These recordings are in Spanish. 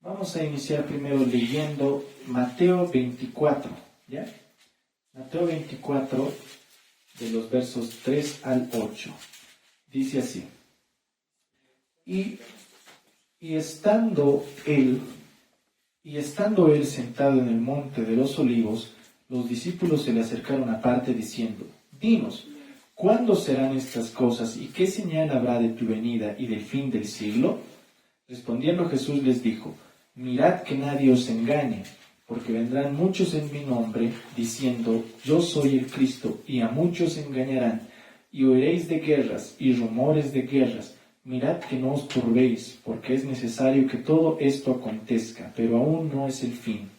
Vamos a iniciar primero leyendo Mateo 24, ¿ya? Mateo 24, de los versos 3 al 8. Dice así: Y estando él sentado en el monte de los olivos, los discípulos se le acercaron aparte diciendo: Dinos, ¿cuándo serán estas cosas y qué señal habrá de tu venida y del fin del siglo? Respondiendo Jesús les dijo: Mirad que nadie os engañe, porque vendrán muchos en mi nombre, diciendo: Yo soy el Cristo, y a muchos engañarán, y oiréis de guerras y rumores de guerras. Mirad que no os turbéis, porque es necesario que todo esto acontezca, pero aún no es el fin.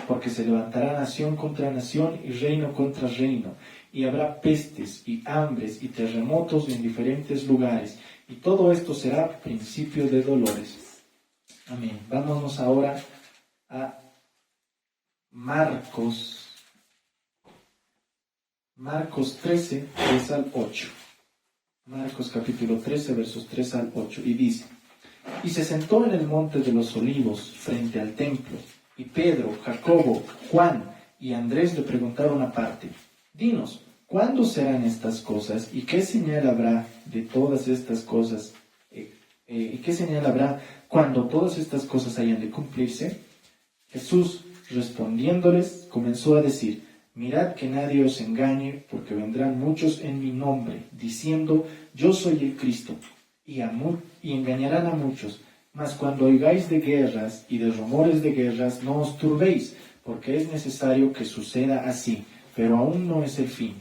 Porque se levantará nación contra nación y reino contra reino, y habrá pestes y hambres y terremotos en diferentes lugares, y todo esto será principio de dolores. Amén. Vámonos ahora a Marcos 13, 3 al 8. Marcos capítulo 13, versos 3 al 8. Y dice: Y se sentó en el monte de los olivos frente al templo, y Pedro, Jacobo, Juan y Andrés le preguntaron aparte: Dinos, ¿cuándo serán estas cosas? ¿Y qué señal habrá de todas estas cosas? ¿Y qué señal habrá cuando todas estas cosas hayan de cumplirse? Jesús, respondiéndoles, comenzó a decir: Mirad que nadie os engañe, porque vendrán muchos en mi nombre, diciendo: Yo soy el Cristo, y engañarán a muchos. Mas cuando oigáis de guerras y de rumores de guerras, no os turbéis, porque es necesario que suceda así, pero aún no es el fin.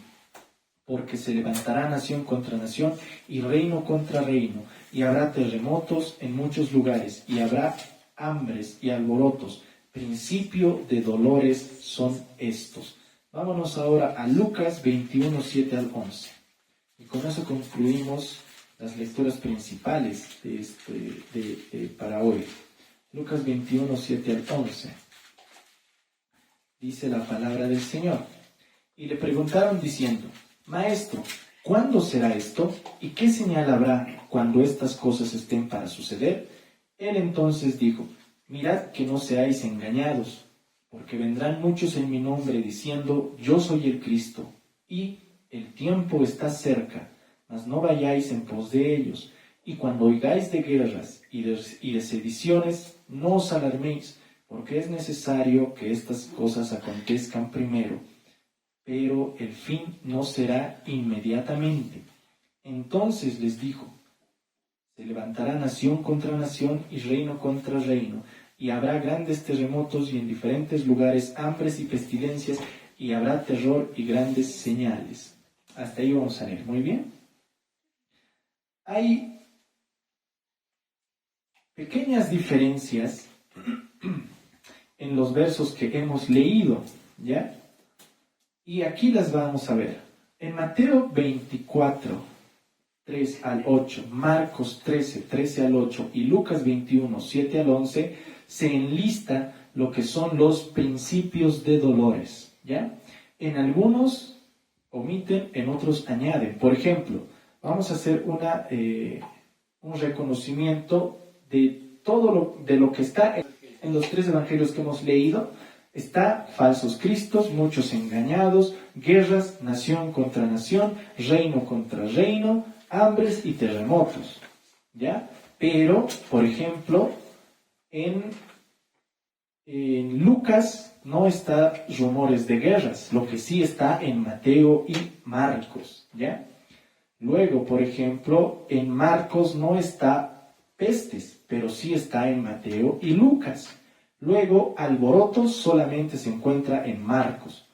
Porque se levantará nación contra nación y reino contra reino, y habrá terremotos en muchos lugares, y habrá hambres y alborotos. Principio de dolores son estos. Vámonos ahora a Lucas 21, 7 al 11. Y con eso concluimos las lecturas principales para hoy. Lucas 21, 7 al 11. Dice la palabra del Señor: Y le preguntaron diciendo: Maestro, ¿cuándo será esto? ¿Y qué señal habrá cuando estas cosas estén para suceder? Él entonces dijo: Mirad que no seáis engañados, porque vendrán muchos en mi nombre diciendo: Yo soy el Cristo, y el tiempo está cerca, mas no vayáis en pos de ellos. Y cuando oigáis de guerras y de sediciones, no os alarméis, porque es necesario que estas cosas acontezcan primero, pero el fin no será inmediatamente. Entonces les dijo: Se levantará nación contra nación y reino contra reino, y habrá grandes terremotos y en diferentes lugares hambres y pestilencias, y habrá terror y grandes señales. Hasta ahí vamos a leer. Muy bien. Hay pequeñas diferencias en los versos que hemos leído, ¿ya? Y aquí las vamos a ver. En Mateo 24, 3 al 8, Marcos 13, 13 al 8 y Lucas 21, 7 al 11, se enlista lo que son los principios de dolores, ¿ya? En algunos omiten, en otros añaden. Por ejemplo, vamos a hacer un reconocimiento de todo lo que está en los tres evangelios que hemos leído. Está falsos cristos, muchos engañados, guerras, nación contra nación, reino contra reino, hambres y terremotos, ¿ya? Pero, por ejemplo, en Lucas no está rumores de guerras, lo que sí está en Mateo y Marcos, ¿ya? Luego, por ejemplo, en Marcos no está pestes, pero sí está en Mateo y Lucas. Luego, alborotos solamente se encuentra en Marcos.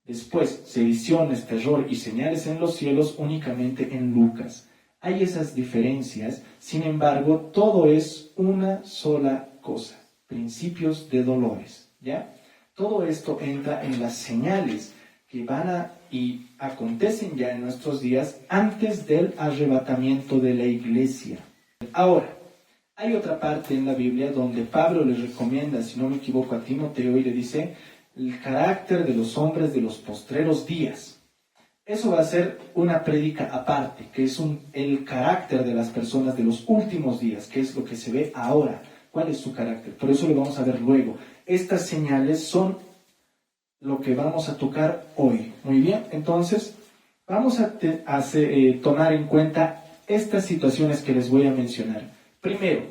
Después, sediciones, terror y señales en los cielos únicamente en Lucas. Hay esas diferencias, sin embargo, todo es una sola cosa: principios de dolores, ¿ya? Todo esto entra en las señales que van y acontecen ya en nuestros días antes del arrebatamiento de la iglesia. Ahora, hay otra parte en la Biblia donde Pablo le recomienda, si no me equivoco, a Timoteo y le dice: el carácter de los hombres de los postreros días. Eso va a ser una prédica aparte, que es el carácter de las personas de los últimos días, que es lo que se ve ahora. cuál es su carácter. Por eso lo vamos a ver luego. Estas señales son lo que vamos a tocar hoy. Muy bien, entonces vamos a tomar en cuenta estas situaciones que les voy a mencionar. Primero,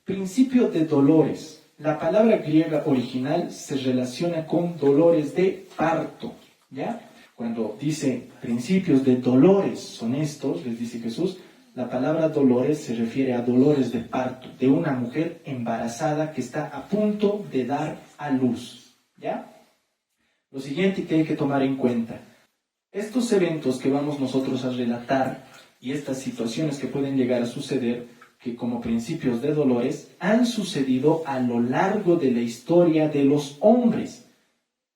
principio de dolores. La palabra griega original se relaciona con dolores de parto, ¿ya? Cuando dice principios de dolores son estos, les dice Jesús, la palabra dolores se refiere a dolores de parto, de una mujer embarazada que está a punto de dar a luz, ¿ya? Lo siguiente que hay que tomar en cuenta, estos eventos que vamos nosotros a relatar y estas situaciones que pueden llegar a suceder, que como principios de dolores, han sucedido a lo largo de la historia de los hombres.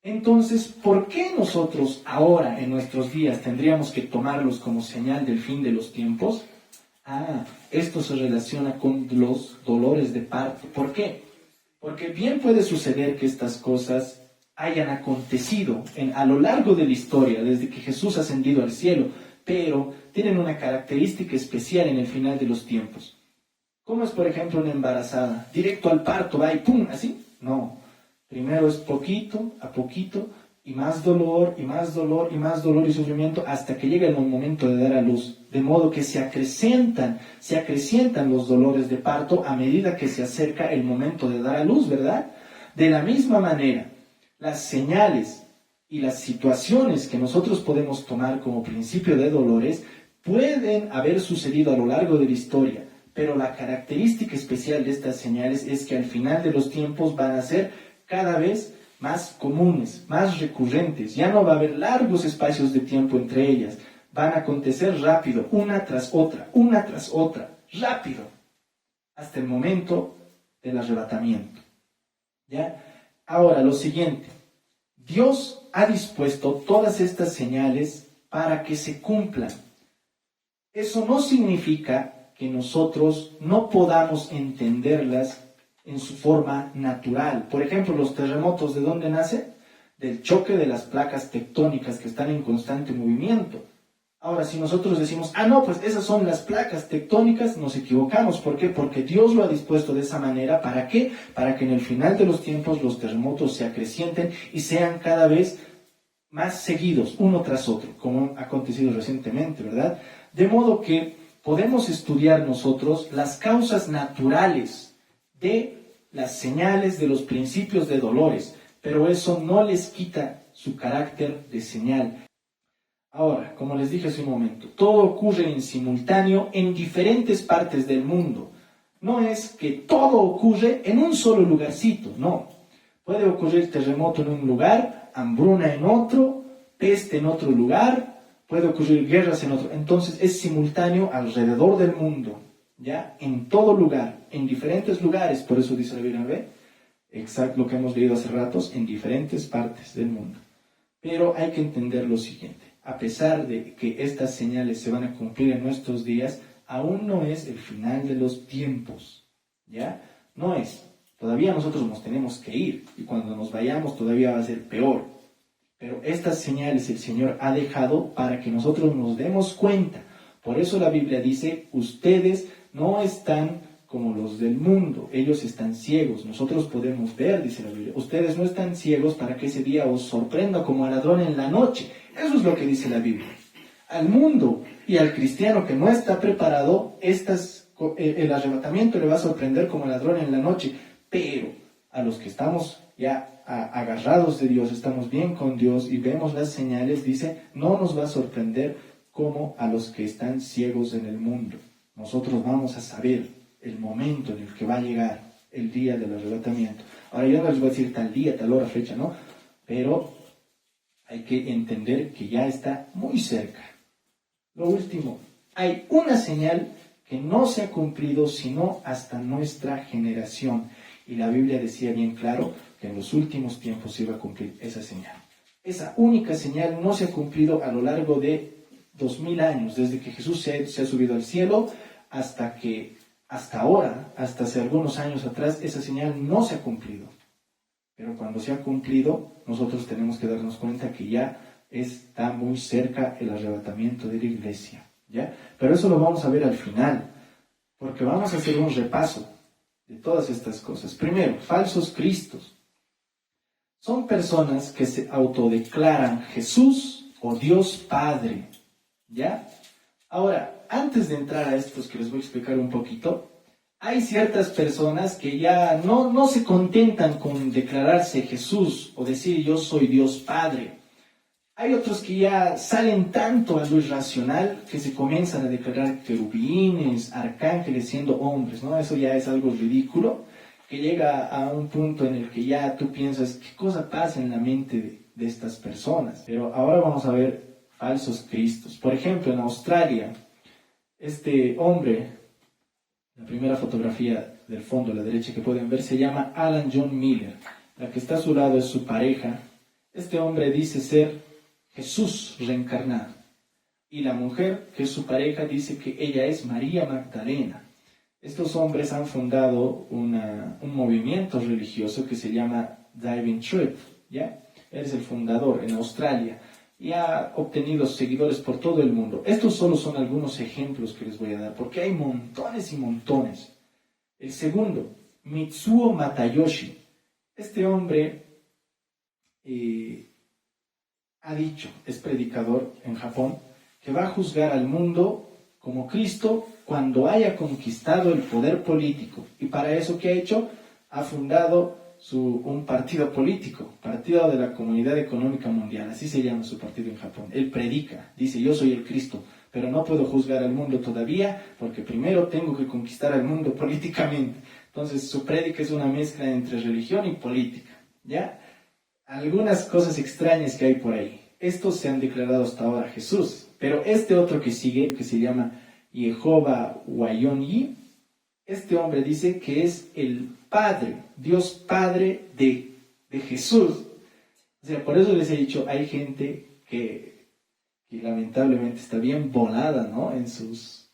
Entonces, ¿por qué nosotros ahora, en nuestros días, tendríamos que tomarlos como señal del fin de los tiempos? Esto se relaciona con los dolores de parto. ¿Por qué? Porque bien puede suceder que estas cosas hayan acontecido a lo largo de la historia, desde que Jesús ha ascendido al cielo, pero tienen una característica especial en el final de los tiempos. ¿Cómo es, por ejemplo, una embarazada? ¿Directo al parto va y pum, así? No. Primero es poquito a poquito, y más dolor, y más dolor, y más dolor y sufrimiento, hasta que llega el momento de dar a luz. De modo que se acrecientan los dolores de parto a medida que se acerca el momento de dar a luz, ¿verdad? De la misma manera, las señales y las situaciones que nosotros podemos tomar como principio de dolores pueden haber sucedido a lo largo de la historia, pero la característica especial de estas señales es que al final de los tiempos van a ser cada vez más comunes, más recurrentes. Ya no va a haber largos espacios de tiempo entre ellas. Van a acontecer rápido, una tras otra, rápido, hasta el momento del arrebatamiento. ¿Ya? Ahora, lo siguiente. Dios ha dispuesto todas estas señales para que se cumplan. Eso no significa que nosotros no podamos entenderlas en su forma natural. Por ejemplo, los terremotos, ¿de dónde nacen? Del choque de las placas tectónicas que están en constante movimiento. Ahora, si nosotros decimos, no, pues esas son las placas tectónicas, nos equivocamos. ¿Por qué? Porque Dios lo ha dispuesto de esa manera. ¿Para qué? Para que en el final de los tiempos los terremotos se acrecienten y sean cada vez más seguidos, uno tras otro, como ha acontecido recientemente, ¿verdad? De modo que podemos estudiar nosotros las causas naturales de las señales de los principios de dolores, pero eso no les quita su carácter de señal. Ahora, como les dije hace un momento, todo ocurre en simultáneo en diferentes partes del mundo. No es que todo ocurre en un solo lugarcito, no. Puede ocurrir terremoto en un lugar, hambruna en otro, peste en otro lugar, puede ocurrir guerras en otro. Entonces es simultáneo alrededor del mundo, ¿ya? En todo lugar, en diferentes lugares. Por eso dice la Biblia, ¿ve? Exacto lo que hemos leído hace ratos, en diferentes partes del mundo. Pero hay que entender lo siguiente. A pesar de que estas señales se van a cumplir en nuestros días, aún no es el final de los tiempos, ¿ya? No es. Todavía nosotros nos tenemos que ir, y cuando nos vayamos todavía va a ser peor. Pero estas señales el Señor ha dejado para que nosotros nos demos cuenta. Por eso la Biblia dice, ustedes no están como los del mundo, ellos están ciegos, nosotros podemos ver, dice la Biblia. Ustedes no están ciegos para que ese día os sorprenda como al ladrón en la noche. Eso es lo que dice la Biblia. Al mundo y al cristiano que no está preparado, el arrebatamiento le va a sorprender como al ladrón en la noche. Pero a los que estamos ya agarrados de Dios, estamos bien con Dios y vemos las señales, dice, no nos va a sorprender como a los que están ciegos en el mundo. Nosotros vamos a saber el momento en el que va a llegar el día del arrebatamiento. Ahora yo no les voy a decir tal día, tal hora, fecha, ¿no? Pero hay que entender que ya está muy cerca. Lo último, hay una señal que no se ha cumplido sino hasta nuestra generación. Y la Biblia decía bien claro que en los últimos tiempos se iba a cumplir esa señal. Esa única señal no se ha cumplido a lo largo de 2000 años, desde que Jesús se ha subido al cielo hasta ahora, hasta hace algunos años atrás, esa señal no se ha cumplido. Pero cuando se ha cumplido, nosotros tenemos que darnos cuenta que ya está muy cerca el arrebatamiento de la iglesia, ¿ya? Pero eso lo vamos a ver al final, porque vamos a hacer un repaso de todas estas cosas. Primero, falsos cristos. Son personas que se autodeclaran Jesús o Dios Padre, ¿ya? Ahora, antes de entrar a estos que les voy a explicar un poquito, hay ciertas personas que ya no se contentan con declararse Jesús o decir yo soy Dios Padre. Hay otros que ya salen tanto a lo irracional que se comienzan a declarar querubines, arcángeles siendo hombres, ¿no? Eso ya es algo ridículo, que llega a un punto en el que ya tú piensas, ¿qué cosa pasa en la mente de estas personas? Pero ahora vamos a ver falsos cristos. Por ejemplo, en Australia, este hombre, la primera fotografía del fondo a la derecha que pueden ver, se llama Alan John Miller. La que está a su lado es su pareja. Este hombre dice ser Jesús reencarnado. Y la mujer, que es su pareja, dice que ella es María Magdalena. Estos hombres han fundado un movimiento religioso que se llama Divine Truth, ¿ya? Él es el fundador en Australia y ha obtenido seguidores por todo el mundo. Estos solo son algunos ejemplos que les voy a dar, porque hay montones y montones. El segundo, Mitsuo Matayoshi. Este hombre ha dicho, es predicador en Japón, que va a juzgar al mundo como Cristo cuando haya conquistado el poder político. Y para eso, ¿qué ha hecho? Ha fundado un partido político, Partido de la Comunidad Económica Mundial, así se llama su partido en Japón. Él predica, dice, yo soy el Cristo, pero no puedo juzgar al mundo todavía, porque primero tengo que conquistar al mundo políticamente. Entonces, su prédica es una mezcla entre religión y política, ¿ya? Algunas cosas extrañas que hay por ahí. Estos se han declarado hasta ahora Jesús, pero este otro que sigue, que se llama Jehová Wayonyi, este hombre dice que es el Padre, Dios Padre de Jesús. O sea, por eso les he dicho, hay gente que lamentablemente está bien volada, ¿no? En sus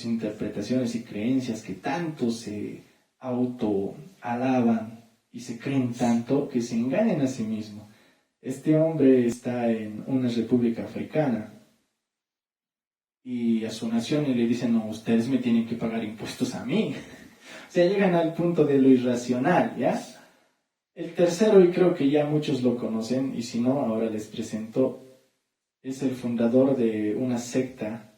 interpretaciones y creencias, que tanto se autoalaban y se creen tanto que se engañan a sí mismos. Este hombre está en una república africana y a su nación le dicen, no, ustedes me tienen que pagar impuestos a mí. O sea, llegan al punto de lo irracional, ¿ya? El tercero, y creo que ya muchos lo conocen, y si no, ahora les presento, es el fundador de una secta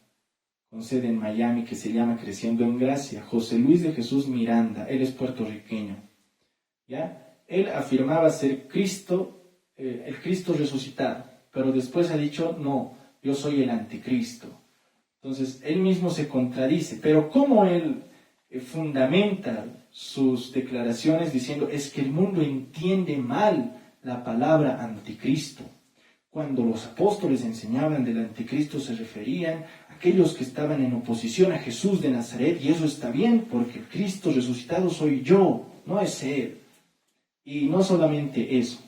con sede en Miami que se llama Creciendo en Gracia, José Luis de Jesús Miranda. Él es puertorriqueño, ¿ya? Él afirmaba ser Cristo, el Cristo resucitado, pero después ha dicho, no, yo soy el anticristo. Entonces, él mismo se contradice, pero ¿cómo él fundamenta sus declaraciones diciendo es que el mundo entiende mal la palabra anticristo? Cuando los apóstoles enseñaban del anticristo se referían a aquellos que estaban en oposición a Jesús de Nazaret, y eso está bien porque el Cristo resucitado soy yo, no es él. Y no solamente eso.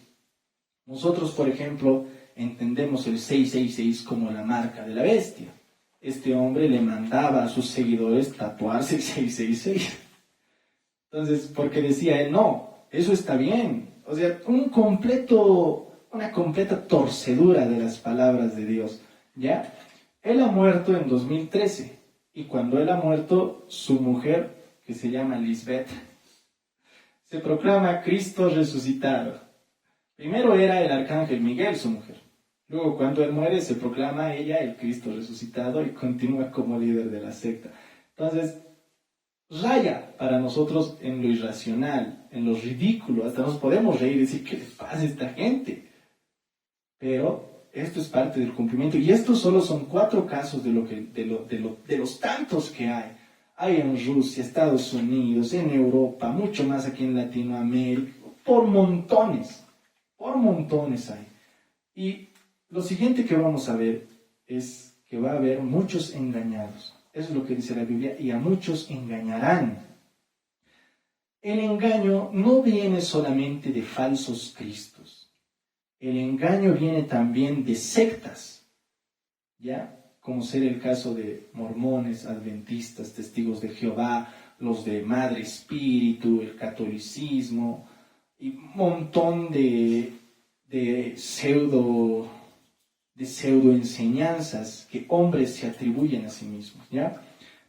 Nosotros, por ejemplo, entendemos el 666 como la marca de la bestia. Este hombre le mandaba a sus seguidores tatuarse el 666. Entonces, porque decía él, no, eso está bien. O sea, una completa torcedura de las palabras de Dios, ¿ya? Él ha muerto en 2013, y cuando él ha muerto, su mujer, que se llama Lisbeth, se proclama Cristo resucitado. Primero era el arcángel Miguel, su mujer. Luego, cuando él muere, se proclama ella el Cristo resucitado y continúa como líder de la secta. Entonces, raya para nosotros en lo irracional, en lo ridículo. Hasta nos podemos reír y decir, ¿qué le pasa a esta gente? Pero esto es parte del cumplimiento. Y estos solo son 4 casos de los tantos que hay. Hay en Rusia, Estados Unidos, en Europa, mucho más aquí en Latinoamérica. Por montones hay. Y lo siguiente que vamos a ver es que va a haber muchos engañados. Eso es lo que dice la Biblia, y a muchos engañarán. El engaño no viene solamente de falsos cristos. El engaño viene también de sectas, ¿ya? Como ser el caso de mormones, adventistas, testigos de Jehová, los de Madre Espíritu, el catolicismo, y un montón de pseudo enseñanzas que hombres se atribuyen a sí mismos, ¿ya?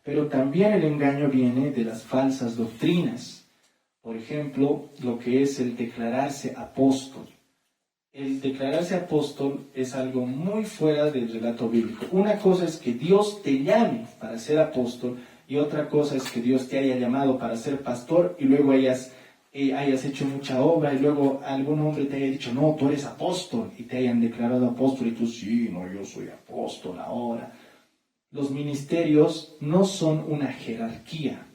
Pero también el engaño viene de las falsas doctrinas. Por ejemplo, lo que es el declararse apóstol. El declararse apóstol es algo muy fuera del relato bíblico. Una cosa es que Dios te llame para ser apóstol y otra cosa es que Dios te haya llamado para ser pastor y luego hayas hecho mucha obra y luego algún hombre te haya dicho, no, tú eres apóstol y te hayan declarado apóstol y tú, sí, no, yo soy apóstol ahora. Los ministerios no son una jerarquía.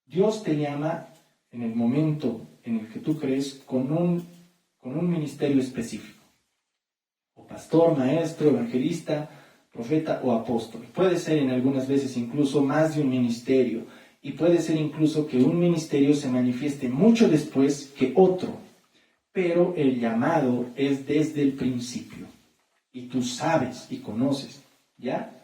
Dios te llama en el momento en el que tú crees con un ministerio específico. O pastor, maestro, evangelista, profeta o apóstol. Puede ser en algunas veces incluso más de un ministerio. Y puede ser incluso que un ministerio se manifieste mucho después que otro. Pero el llamado es desde el principio. Y tú sabes y conoces, ¿ya?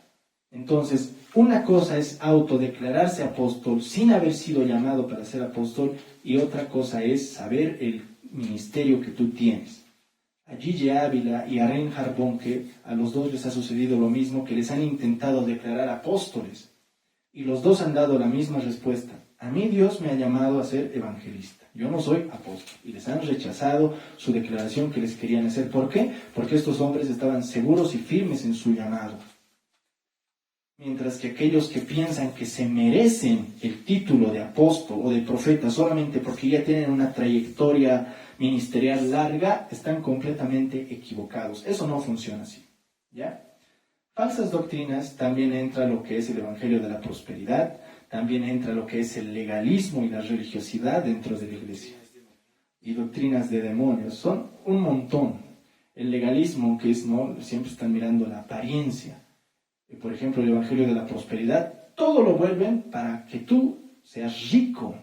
Entonces, una cosa es autodeclararse apóstol sin haber sido llamado para ser apóstol y otra cosa es saber el ministerio que tú tienes. A Gigi Ávila y a Reinhard Bonnke, a los dos les ha sucedido lo mismo, que les han intentado declarar apóstoles y los dos han dado la misma respuesta. A mí Dios me ha llamado a ser evangelista. Yo no soy apóstol. Y les han rechazado su declaración que les querían hacer. ¿Por qué? Porque estos hombres estaban seguros y firmes en su llamado. Mientras que aquellos que piensan que se merecen el título de apóstol o de profeta solamente porque ya tienen una trayectoria ministerial larga, están completamente equivocados. Eso no funciona así, ¿ya? Falsas doctrinas también entra lo que es el evangelio de la prosperidad, también entra lo que es el legalismo y la religiosidad dentro de la iglesia. Y doctrinas de demonios, son un montón. El legalismo, que es, ¿no? Siempre están mirando la apariencia. Por ejemplo, el evangelio de la prosperidad, todo lo vuelven para que tú seas rico.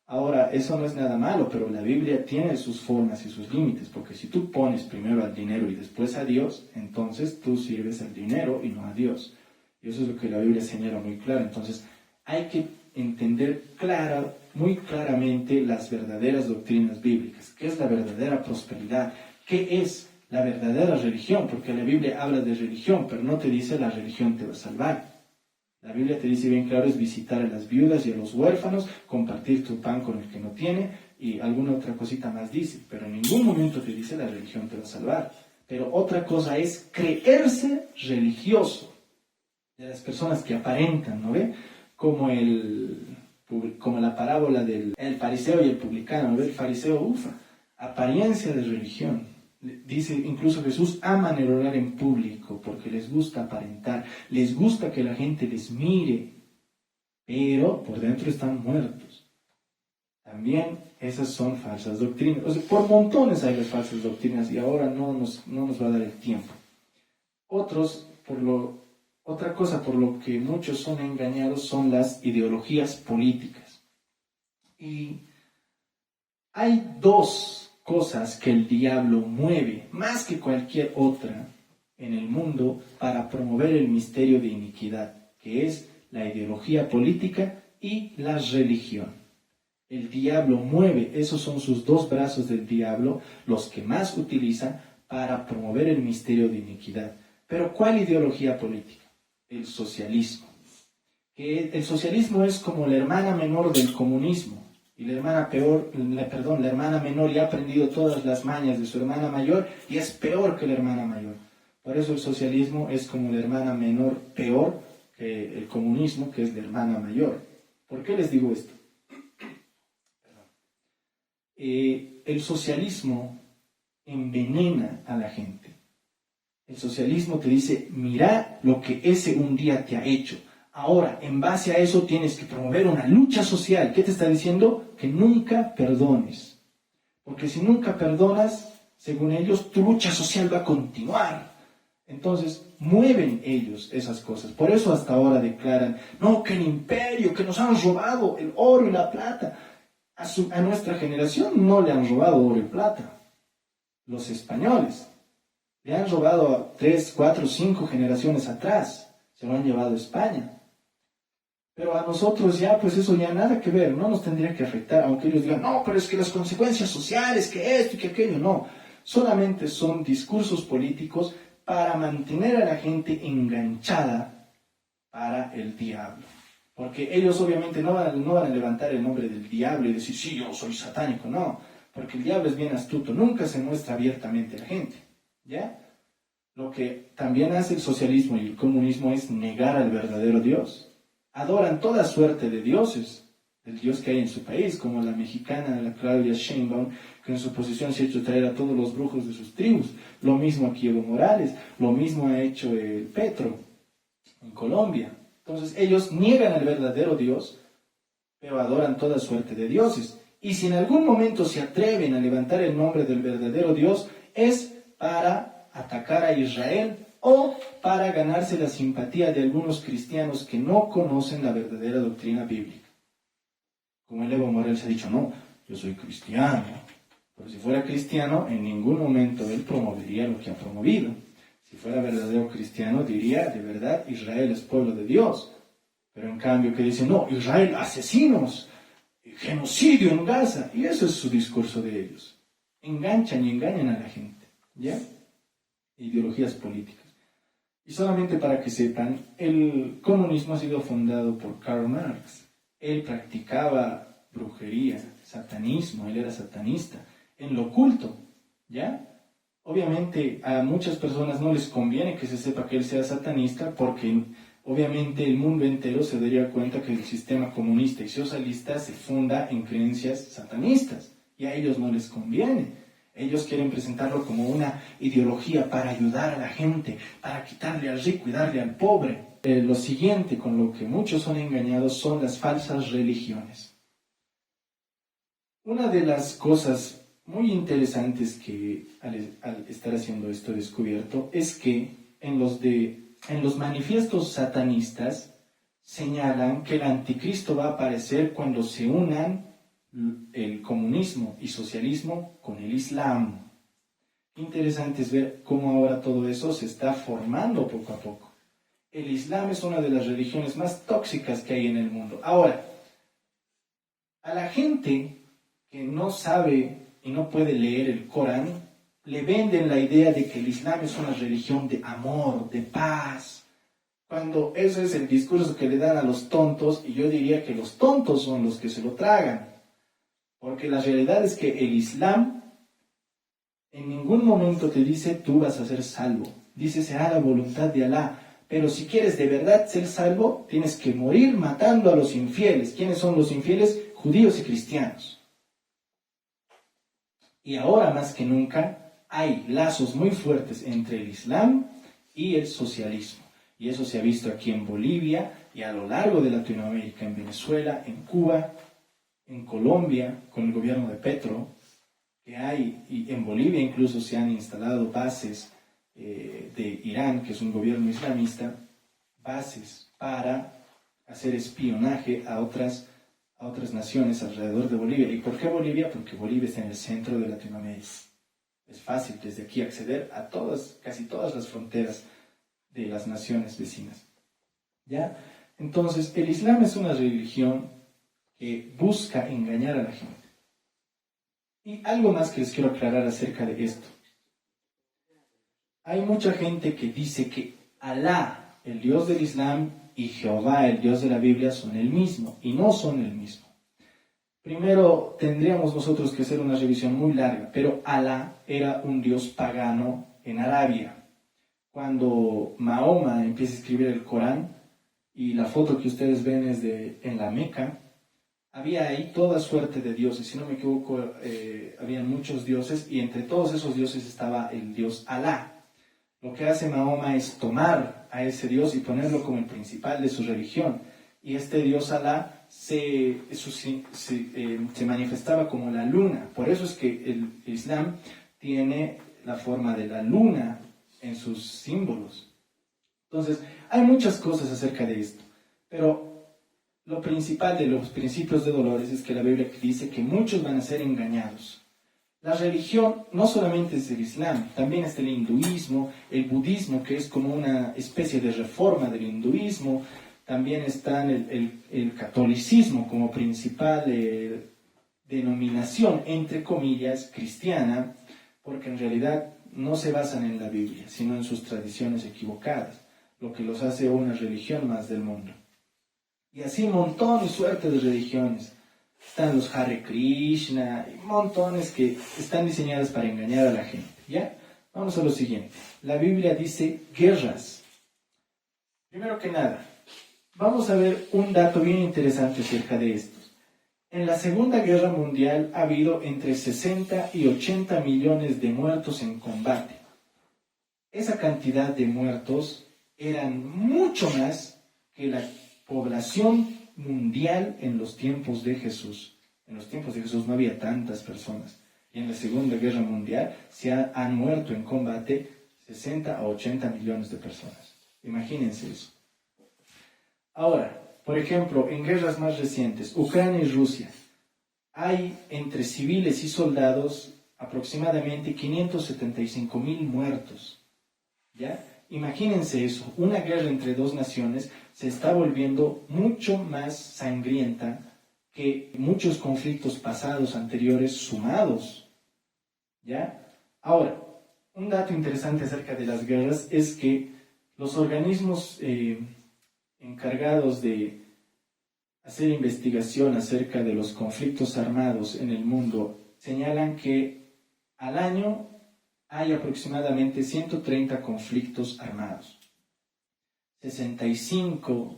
Ahora, eso no es nada malo, pero la Biblia tiene sus formas y sus límites, porque si tú pones primero al dinero y después a Dios, entonces tú sirves al dinero y no a Dios. Y eso es lo que la Biblia señala muy claro. Entonces, hay que entender muy claramente las verdaderas doctrinas bíblicas. ¿Qué es la verdadera prosperidad? ¿Qué es la verdadera religión? Porque la Biblia habla de religión, pero no te dice la religión te va a salvar. La Biblia te dice bien claro, es visitar a las viudas y a los huérfanos, compartir tu pan con el que no tiene, y alguna otra cosita más dice, pero en ningún momento te dice la religión te va a salvar. Pero otra cosa es creerse religioso, de las personas que aparentan, ¿no ve? Como la parábola del fariseo y el publicano, ¿no ve? El fariseo, apariencia de religión. Dice incluso Jesús, aman el orar en público porque les gusta aparentar, les gusta que la gente les mire, pero por dentro están muertos. También esas son falsas doctrinas. O sea, por montones hay las falsas doctrinas y ahora no nos va a dar el tiempo. Otra cosa por lo que muchos son engañados son las ideologías políticas. Y hay dos cosas que el diablo mueve más que cualquier otra en el mundo para promover el misterio de iniquidad, que es la ideología política y la religión. El diablo mueve, esos son sus dos brazos del diablo, los que más utiliza para promover el misterio de iniquidad. Pero ¿cuál ideología política? El socialismo. El socialismo es como la hermana menor del comunismo. Y la hermana menor ya ha aprendido todas las mañas de su hermana mayor y es peor que la hermana mayor. Por eso el socialismo es como la hermana menor peor que el comunismo, que es la hermana mayor. ¿Por qué les digo esto? El socialismo envenena a la gente. El socialismo te dice, mira lo que ese un día te ha hecho. Ahora, en base a eso tienes que promover una lucha social. ¿Qué te está diciendo? Que nunca perdones. Porque si nunca perdonas, según ellos, tu lucha social va a continuar. Entonces, mueven ellos esas cosas. Por eso hasta ahora declaran, no, que el imperio, que nos han robado el oro y la plata. A nuestra generación no le han robado oro y plata. Los españoles le han robado 3, 4, 5 generaciones atrás. Se lo han llevado a España. Pero a nosotros ya, pues eso ya nada que ver, no nos tendría que afectar, aunque ellos digan, no, pero es que las consecuencias sociales, que esto y que aquello, no. Solamente son discursos políticos para mantener a la gente enganchada para el diablo. Porque ellos obviamente no van a levantar el nombre del diablo y decir, sí, yo soy satánico, no. Porque el diablo es bien astuto, nunca se muestra abiertamente a la gente, ¿ya? Lo que también hace el socialismo y el comunismo es negar al verdadero Dios. Adoran toda suerte de dioses, del Dios que hay en su país, como la mexicana, la Claudia Sheinbaum, que en su posición se ha hecho traer a todos los brujos de sus tribus. Lo mismo aquí Evo Morales, lo mismo ha hecho el Petro en Colombia. Entonces ellos niegan al verdadero Dios, pero adoran toda suerte de dioses. Y si en algún momento se atreven a levantar el nombre del verdadero Dios, es para atacar a Israel o para ganarse la simpatía de algunos cristianos que no conocen la verdadera doctrina bíblica. Como el Evo Morales ha dicho, no, yo soy cristiano. Pero si fuera cristiano, en ningún momento él promovería lo que ha promovido. Si fuera verdadero cristiano, diría, de verdad, Israel es pueblo de Dios. Pero en cambio que dice, no, Israel, asesinos, genocidio en Gaza. Y eso es su discurso de ellos. Enganchan y engañan a la gente, ¿ya? Ideologías políticas. Y solamente para que sepan, el comunismo ha sido fundado por Karl Marx. Él practicaba brujería, satanismo, él era satanista, en lo oculto, ¿ya? Obviamente a muchas personas no les conviene que se sepa que él sea satanista porque obviamente el mundo entero se daría cuenta que el sistema comunista y socialista se funda en creencias satanistas y a ellos no les conviene. Ellos quieren presentarlo como una ideología para ayudar a la gente, para quitarle al rico y darle al pobre. Lo siguiente con lo que muchos son engañados son las falsas religiones. Una de las cosas muy interesantes que al estar haciendo esto descubierto es que en los manifiestos satanistas señalan que el anticristo va a aparecer cuando se unan el comunismo y socialismo con el Islam. Interesante es ver cómo ahora todo eso se está formando poco a poco. El Islam es una de las religiones más tóxicas que hay en el mundo. Ahora, a la gente que no sabe y no puede leer el Corán, le venden la idea de que el Islam es una religión de amor, de paz, cuando ese es el discurso que le dan a los tontos, y yo diría que los tontos son los que se lo tragan, porque la realidad es que el Islam en ningún momento te dice tú vas a ser salvo, dice será la voluntad de Alá, pero si quieres de verdad ser salvo, tienes que morir matando a los infieles. ¿Quiénes son los infieles? Judíos y cristianos. Y ahora más que nunca hay lazos muy fuertes entre el Islam y el socialismo. Y eso se ha visto aquí en Bolivia y a lo largo de Latinoamérica, en Venezuela, en Cuba, en Colombia, con el gobierno de Petro, que hay, y en Bolivia incluso se han instalado bases de Irán, que es un gobierno islamista, bases para hacer espionaje a otras naciones alrededor de Bolivia. ¿Y por qué Bolivia? Porque Bolivia está en el centro de Latinoamérica. Es fácil desde aquí acceder a casi todas las fronteras de las naciones vecinas. ¿Ya? Entonces, el Islam es una religión que busca engañar a la gente. Y algo más que les quiero aclarar acerca de esto. Hay mucha gente que dice que Alá, el Dios del Islam, y Jehová, el Dios de la Biblia, son el mismo, y no son el mismo. Primero, tendríamos nosotros que hacer una revisión muy larga, pero Alá era un dios pagano en Arabia. Cuando Mahoma empieza a escribir el Corán, y la foto que ustedes ven es en la Meca, había ahí toda suerte de dioses. Si no me equivoco, había muchos dioses, y entre todos esos dioses estaba el dios Alá. Lo que hace Mahoma es tomar a ese Dios y ponerlo como el principal de su religión. Y este Dios Alá se manifestaba como la luna. Por eso es que el Islam tiene la forma de la luna en sus símbolos. Entonces, hay muchas cosas acerca de esto. Pero lo principal de los principios de dolores es que la Biblia dice que muchos van a ser engañados. La religión no solamente es el Islam, también está el hinduismo, el budismo, que es como una especie de reforma del hinduismo, también está el catolicismo como principal denominación, entre comillas, cristiana, porque en realidad no se basan en la Biblia, sino en sus tradiciones equivocadas, lo que los hace una religión más del mundo. Y así montón y suerte de religiones. Están los Hare Krishna, y montones que están diseñadas para engañar a la gente. ¿Ya? Vamos a lo siguiente. La Biblia dice guerras. Primero que nada, vamos a ver un dato bien interesante acerca de estos. En la Segunda Guerra Mundial ha habido entre 60 y 80 millones de muertos en combate. Esa cantidad de muertos eran mucho más que la población mundial en los tiempos de Jesús. En los tiempos de Jesús no había tantas personas. Y en la Segunda Guerra Mundial han muerto en combate 60 a 80 millones de personas. Imagínense eso. Ahora, por ejemplo, en guerras más recientes, Ucrania y Rusia, hay entre civiles y soldados aproximadamente 575,000 muertos. ¿Ya? Imagínense eso, una guerra entre dos naciones se está volviendo mucho más sangrienta que muchos conflictos pasados anteriores sumados. ¿Ya? Ahora, un dato interesante acerca de las guerras es que los organismos encargados de hacer investigación acerca de los conflictos armados en el mundo señalan que al año hay aproximadamente 130 conflictos armados. 65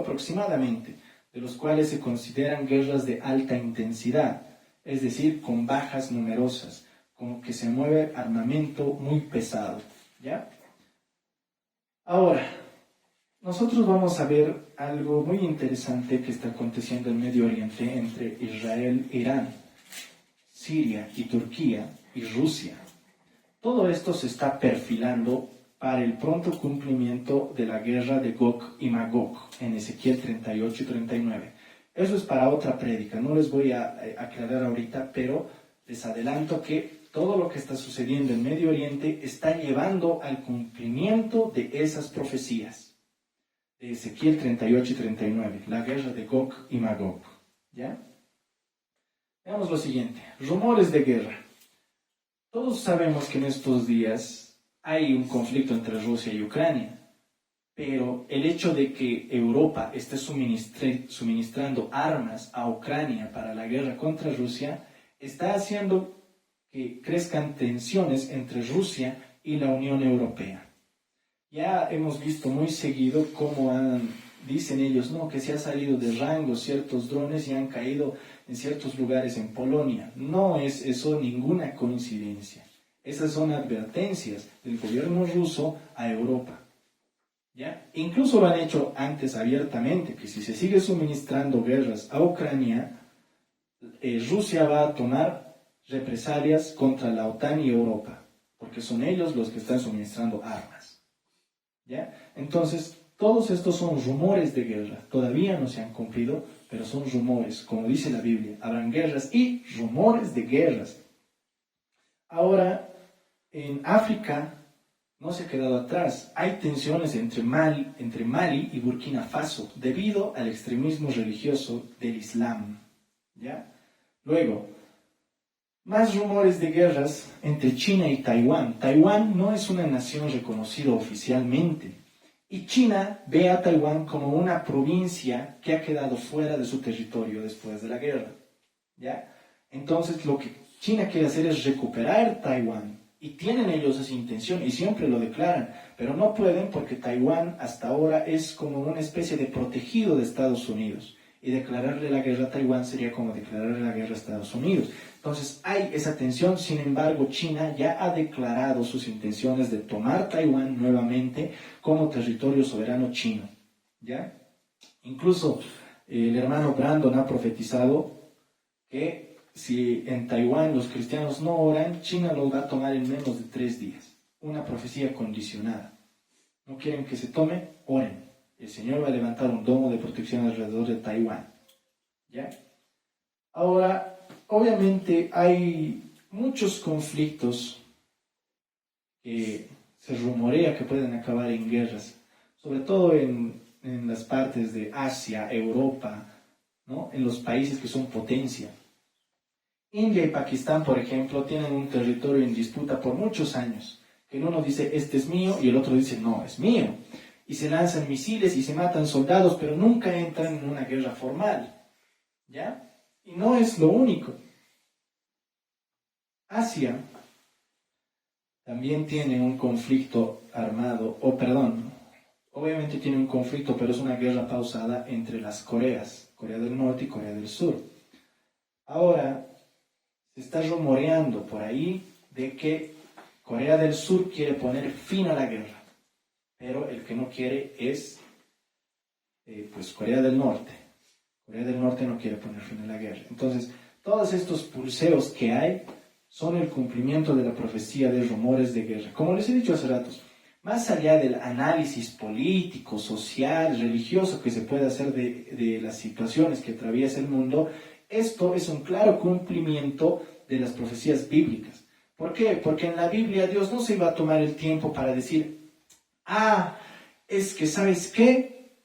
aproximadamente, de los cuales se consideran guerras de alta intensidad, es decir, con bajas numerosas, como que se mueve armamento muy pesado. ¿Ya? Ahora, nosotros vamos a ver algo muy interesante que está aconteciendo en Medio Oriente entre Israel, Irán, Siria y Turquía y Rusia. Todo esto se está perfilando para el pronto cumplimiento de la guerra de Gog y Magog en Ezequiel 38 y 39. Eso es para otra prédica, no les voy a aclarar ahorita, pero les adelanto que todo lo que está sucediendo en Medio Oriente está llevando al cumplimiento de esas profecías. De Ezequiel 38 y 39, la guerra de Gog y Magog. ¿Ya? Veamos lo siguiente, rumores de guerra. Todos sabemos que en estos días hay un conflicto entre Rusia y Ucrania, pero el hecho de que Europa esté suministrando armas a Ucrania para la guerra contra Rusia está haciendo que crezcan tensiones entre Rusia y la Unión Europea. Ya hemos visto muy seguido cómo dicen ellos, no, que se ha salido de rango ciertos drones y han caído en ciertos lugares en Polonia. No es eso ninguna coincidencia. Esas son advertencias del gobierno ruso a Europa. ¿Ya? Incluso lo han hecho antes abiertamente, que si se sigue suministrando guerras a Ucrania, Rusia va a tomar represalias contra la OTAN y Europa, porque son ellos los que están suministrando armas. ¿Ya? Entonces, todos estos son rumores de guerra. Todavía no se han cumplido, pero son rumores. Como dice la Biblia, habrán guerras y rumores de guerras. Ahora, en África no se ha quedado atrás. Hay tensiones entre Mali y Burkina Faso debido al extremismo religioso del Islam. ¿Ya? Luego, más rumores de guerras entre China y Taiwán. Taiwán no es una nación reconocida oficialmente. Y China ve a Taiwán como una provincia que ha quedado fuera de su territorio después de la guerra. ¿Ya? Entonces, lo que China quiere hacer es recuperar Taiwán. Y tienen ellos esa intención y siempre lo declaran. Pero no pueden porque Taiwán hasta ahora es como una especie de protegido de Estados Unidos. Y declararle la guerra a Taiwán sería como declararle la guerra a Estados Unidos. Entonces hay esa tensión, sin embargo China ya ha declarado sus intenciones de tomar Taiwán nuevamente como territorio soberano chino. ¿Ya? Incluso el hermano Brandon ha profetizado que si en Taiwán los cristianos no oran, China los va a tomar en menos de 3 días. Una profecía condicionada. No quieren que se tome, oren. El Señor va a levantar un domo de protección alrededor de Taiwán. ¿Ya? Ahora, obviamente hay muchos conflictos que se rumorea que pueden acabar en guerras, sobre todo en las partes de Asia, Europa, ¿no? En los países que son potencia. India y Pakistán, por ejemplo, tienen un territorio en disputa por muchos años, que uno dice, este es mío, y el otro dice, no, es mío. y se lanzan misiles y se matan soldados, pero nunca entran en una guerra formal, ¿ya? Y no es lo único. Asia también tiene un conflicto armado, obviamente tiene un conflicto, pero es una guerra pausada entre las Coreas, Corea del Norte y Corea del Sur. Ahora, se está rumoreando por ahí de que Corea del Sur quiere poner fin a la guerra, pero el que no quiere es pues Corea del Norte. Corea del Norte no quiere poner fin a la guerra. Entonces, todos estos pulseos que hay son el cumplimiento de la profecía de rumores de guerra. Como les he dicho hace ratos, más allá del análisis político, social, religioso que se puede hacer de las situaciones que atraviesa el mundo, esto es un claro cumplimiento de las profecías bíblicas. ¿Por qué? Porque en la Biblia Dios no se iba a tomar el tiempo para decir, es que ¿sabes qué?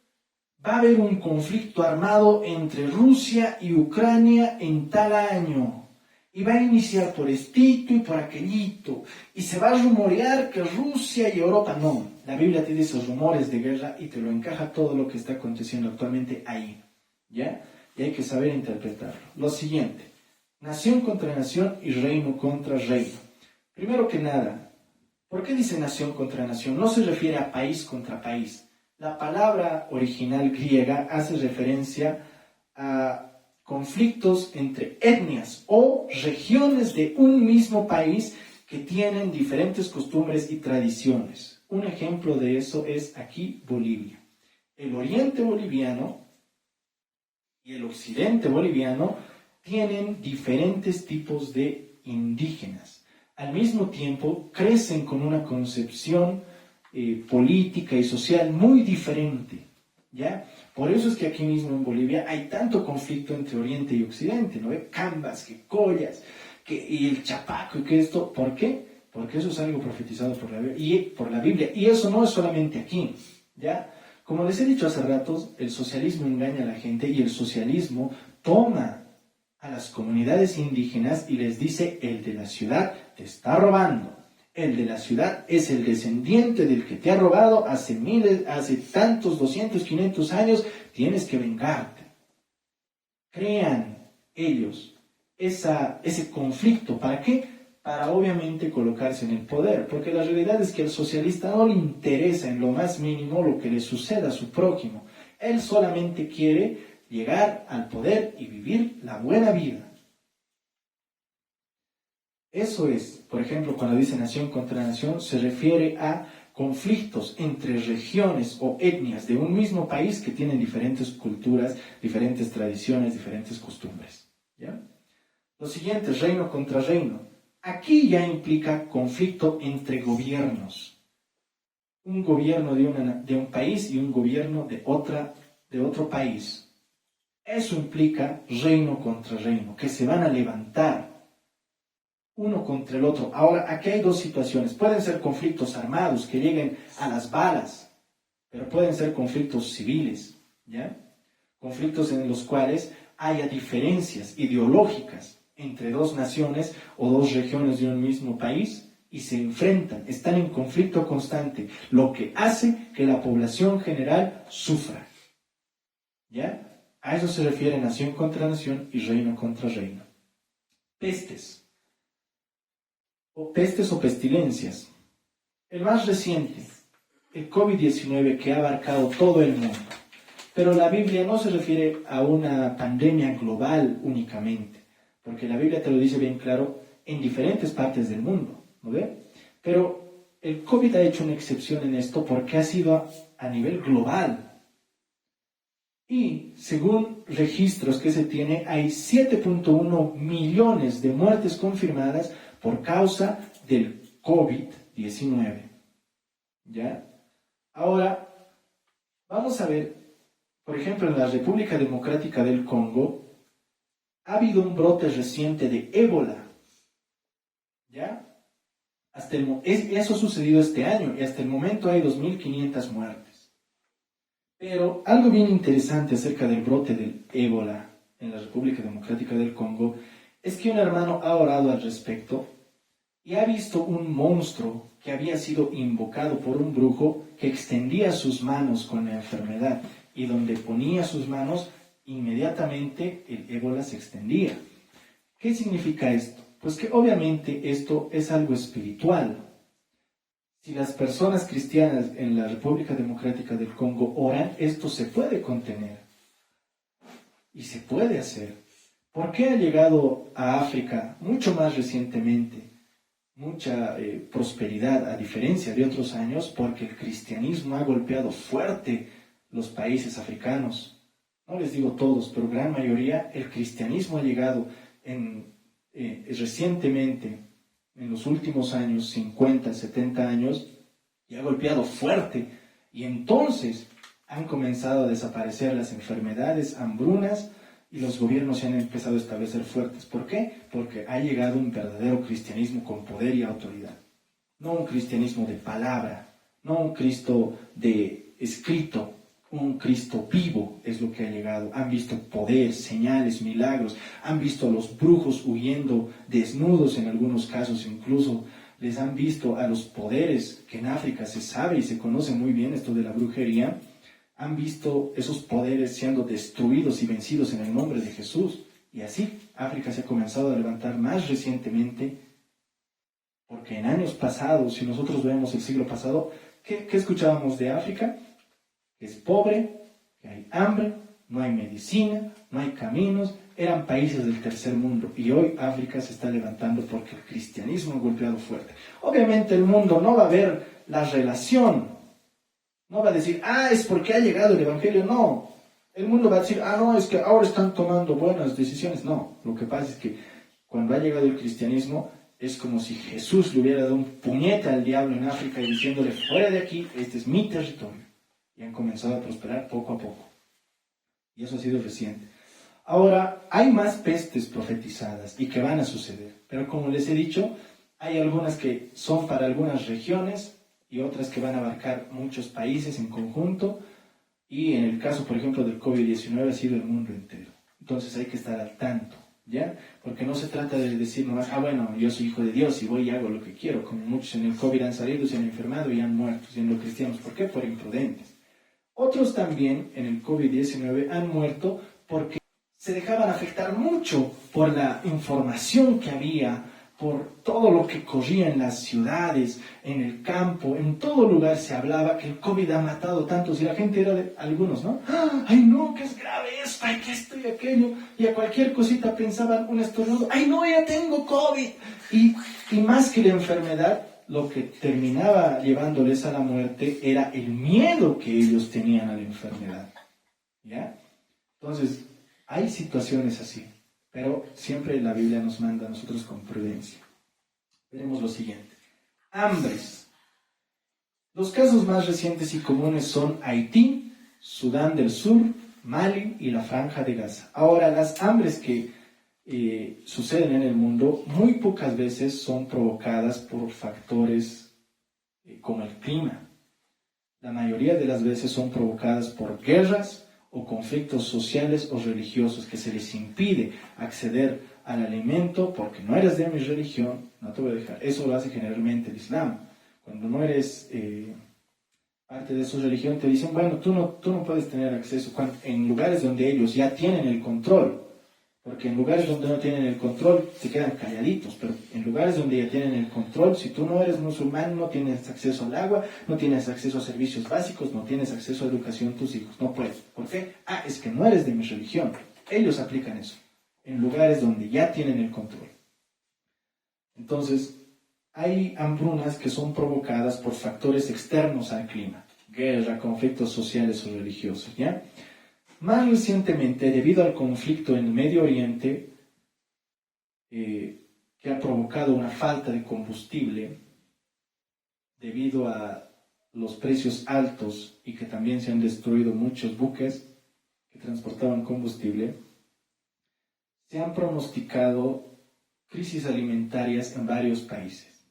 Va a haber un conflicto armado entre Rusia y Ucrania en tal año. Y va a iniciar por estito y por aquellito. Y se va a rumorear que Rusia y Europa... No, la Biblia te dice esos rumores de guerra y te lo encaja todo lo que está aconteciendo actualmente ahí. ¿Ya? Y hay que saber interpretarlo. Lo siguiente. Nación contra nación y reino contra reino. Primero que nada, ¿por qué dice nación contra nación? No se refiere a país contra país. La palabra original griega hace referencia a conflictos entre etnias o regiones de un mismo país que tienen diferentes costumbres y tradiciones. Un ejemplo de eso es aquí Bolivia. El oriente boliviano y el occidente boliviano tienen diferentes tipos de indígenas. Al mismo tiempo, crecen con una concepción política y social muy diferente, ¿ya? Por eso es que aquí mismo en Bolivia hay tanto conflicto entre Oriente y Occidente, ¿no? Cambas, que collas, y el chapaco, y que esto, ¿por qué? Porque eso es algo profetizado por la Biblia, y eso no es solamente aquí, ¿ya? Como les he dicho hace ratos, el socialismo engaña a la gente y el socialismo toma a las comunidades indígenas y les dice, el de la ciudad te está robando. El de la ciudad es el descendiente del que te ha robado hace tantos, 200, 500 años, tienes que vengarte. Crean ellos ese conflicto. ¿Para qué? Para obviamente colocarse en el poder, porque la realidad es que al socialista no le interesa en lo más mínimo lo que le suceda a su prójimo. Él solamente quiere llegar al poder y vivir la buena vida. Eso es, por ejemplo, cuando dice nación contra nación, se refiere a conflictos entre regiones o etnias de un mismo país que tienen diferentes culturas, diferentes tradiciones, diferentes costumbres. ¿Ya? Lo siguiente, reino contra reino. Aquí ya implica conflicto entre gobiernos. Un gobierno de un país y un gobierno de otro país. Eso implica reino contra reino, que se van a levantar uno contra el otro. Ahora, aquí hay dos situaciones. Pueden ser conflictos armados que lleguen a las balas, pero pueden ser conflictos civiles, ¿ya? Conflictos en los cuales haya diferencias ideológicas entre dos naciones o dos regiones de un mismo país y se enfrentan, están en conflicto constante, lo que hace que la población general sufra, ¿ya? A eso se refiere nación contra nación y reino contra reino. Pestes o pestilencias. El más reciente, el COVID-19, que ha abarcado todo el mundo. Pero la Biblia no se refiere a una pandemia global únicamente, porque la Biblia te lo dice bien claro en diferentes partes del mundo, ¿no ve? Pero el COVID ha hecho una excepción en esto porque ha sido a nivel global. Y según registros que se tiene, hay 7.1 millones de muertes confirmadas por causa del COVID-19. ¿Ya? Ahora, vamos a ver, por ejemplo, en la República Democrática del Congo, ha habido un brote reciente de ébola. ¿Ya? Eso ha sucedido este año y hasta el momento hay 2.500 muertes. Pero algo bien interesante acerca del brote del ébola en la República Democrática del Congo es que un hermano ha orado al respecto y ha visto un monstruo que había sido invocado por un brujo que extendía sus manos con la enfermedad y donde ponía sus manos, inmediatamente el ébola se extendía. ¿Qué significa esto? Pues que obviamente esto es algo espiritual. Si las personas cristianas en la República Democrática del Congo oran, esto se puede contener y se puede hacer. ¿Por qué ha llegado a África mucho más recientemente mucha prosperidad a diferencia de otros años? Porque el cristianismo ha golpeado fuerte los países africanos. No les digo todos, pero gran mayoría. El cristianismo ha llegado recientemente, en los últimos años, 50, 70 años, y ha golpeado fuerte. Y entonces han comenzado a desaparecer las enfermedades, hambrunas, y los gobiernos se han empezado a establecer fuertes. ¿Por qué? Porque ha llegado un verdadero cristianismo con poder y autoridad. No un cristianismo de palabra, no un Cristo de escrito, un Cristo vivo es lo que ha llegado. Han visto poder, señales, milagros, han visto a los brujos huyendo desnudos en algunos casos, incluso les han visto a los poderes que en África se sabe y se conoce muy bien esto de la brujería. Han visto esos poderes siendo destruidos y vencidos en el nombre de Jesús. Y así África se ha comenzado a levantar más recientemente, porque en años pasados, si nosotros vemos el siglo pasado, ¿qué escuchábamos de África? Que es pobre, que hay hambre, no hay medicina, no hay caminos, eran países del tercer mundo. Y hoy África se está levantando porque el cristianismo ha golpeado fuerte. Obviamente el mundo no va a ver la relación. No va a decir, es porque ha llegado el Evangelio. No, el mundo va a decir, no, es que ahora están tomando buenas decisiones. No, lo que pasa es que cuando ha llegado el cristianismo, es como si Jesús le hubiera dado un puñete al diablo en África y diciéndole, fuera de aquí, este es mi territorio. Y han comenzado a prosperar poco a poco. Y eso ha sido reciente. Ahora, hay más pestes profetizadas y que van a suceder. Pero como les he dicho, hay algunas que son para algunas regiones, y otras que van a abarcar muchos países en conjunto, y en el caso, por ejemplo, del COVID-19 ha sido el mundo entero. Entonces hay que estar al tanto, ¿ya? Porque no se trata de decir nomás, bueno, yo soy hijo de Dios y voy y hago lo que quiero, como muchos en el COVID han salido, se han enfermado y han muerto, siendo cristianos. ¿Por qué? Por imprudentes. Otros también en el COVID-19 han muerto porque se dejaban afectar mucho por la información que había, por todo lo que corría en las ciudades, en el campo, en todo lugar se hablaba que el COVID ha matado tantos, y la gente era de algunos, ¿no? ¡Ay no, que es grave esto, ay que esto y aquello! Y a cualquier cosita pensaban un estornudo, ¡ay no, ya tengo COVID! Y más que la enfermedad, lo que terminaba llevándoles a la muerte era el miedo que ellos tenían a la enfermedad, ¿ya? Entonces, hay situaciones así. Pero siempre la Biblia nos manda a nosotros con prudencia. Veremos lo siguiente. Hambres. Los casos más recientes y comunes son Haití, Sudán del Sur, Mali y la Franja de Gaza. Ahora, las hambres que suceden en el mundo muy pocas veces son provocadas por factores como el clima. La mayoría de las veces son provocadas por guerras o conflictos sociales o religiosos que se les impide acceder al alimento porque no eres de mi religión, no te voy a dejar. Eso lo hace generalmente el Islam. Cuando no eres parte de su religión te dicen, bueno, tú no puedes tener acceso en lugares donde ellos ya tienen el control. Porque en lugares donde no tienen el control se quedan calladitos, pero en lugares donde ya tienen el control, si tú no eres musulmán, no tienes acceso al agua, no tienes acceso a servicios básicos, no tienes acceso a educación tus hijos, no puedes. ¿Por qué? Es que no eres de mi religión. Ellos aplican eso, en lugares donde ya tienen el control. Entonces, hay hambrunas que son provocadas por factores externos al clima, guerra, conflictos sociales o religiosos, ¿ya? Más recientemente, debido al conflicto en el Medio Oriente, que ha provocado una falta de combustible, debido a los precios altos y que también se han destruido muchos buques que transportaban combustible, se han pronosticado crisis alimentarias en varios países.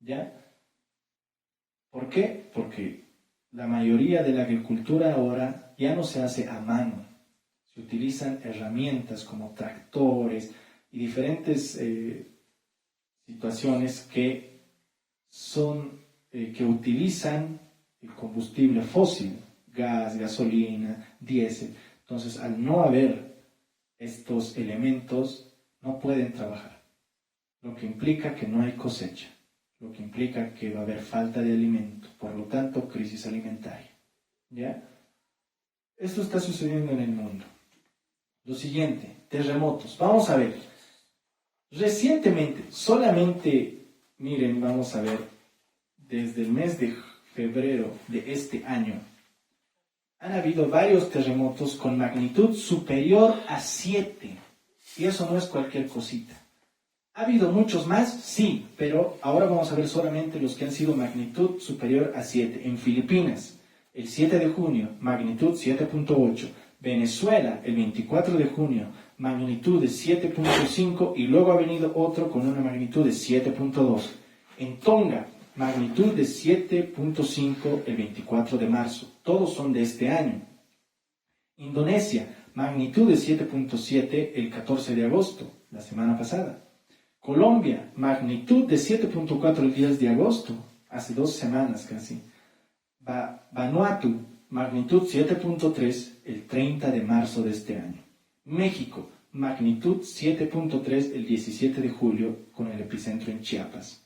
¿Ya? ¿Por qué? Porque la mayoría de la agricultura ahora ya no se hace a mano. Se utilizan herramientas como tractores y diferentes situaciones que son, que utilizan el combustible fósil, gas, gasolina, diésel. Entonces, al no haber estos elementos, no pueden trabajar, lo que implica que no hay cosecha, lo que implica que va a haber falta de alimento, por lo tanto, crisis alimentaria. ¿Ya? Esto está sucediendo en el mundo. Lo siguiente, terremotos. Vamos a ver. Recientemente, solamente, miren, vamos a ver, desde el mes de febrero de este año, han habido varios terremotos con magnitud superior a 7. Y eso no es cualquier cosita. ¿Ha habido muchos más? Sí, pero ahora vamos a ver solamente los que han sido magnitud superior a 7. En Filipinas, el 7 de junio, magnitud 7.8. Venezuela, el 24 de junio, magnitud de 7.5. Y luego ha venido otro con una magnitud de 7.2. En Tonga, magnitud de 7.5 el 24 de marzo. Todos son de este año. Indonesia, magnitud de 7.7 el 14 de agosto, la semana pasada. Colombia, magnitud de 7.4 el 10 de agosto, hace 2 semanas casi. Vanuatu, magnitud 7.3 el 30 de marzo de este año. México, magnitud 7.3 el 17 de julio, con el epicentro en Chiapas.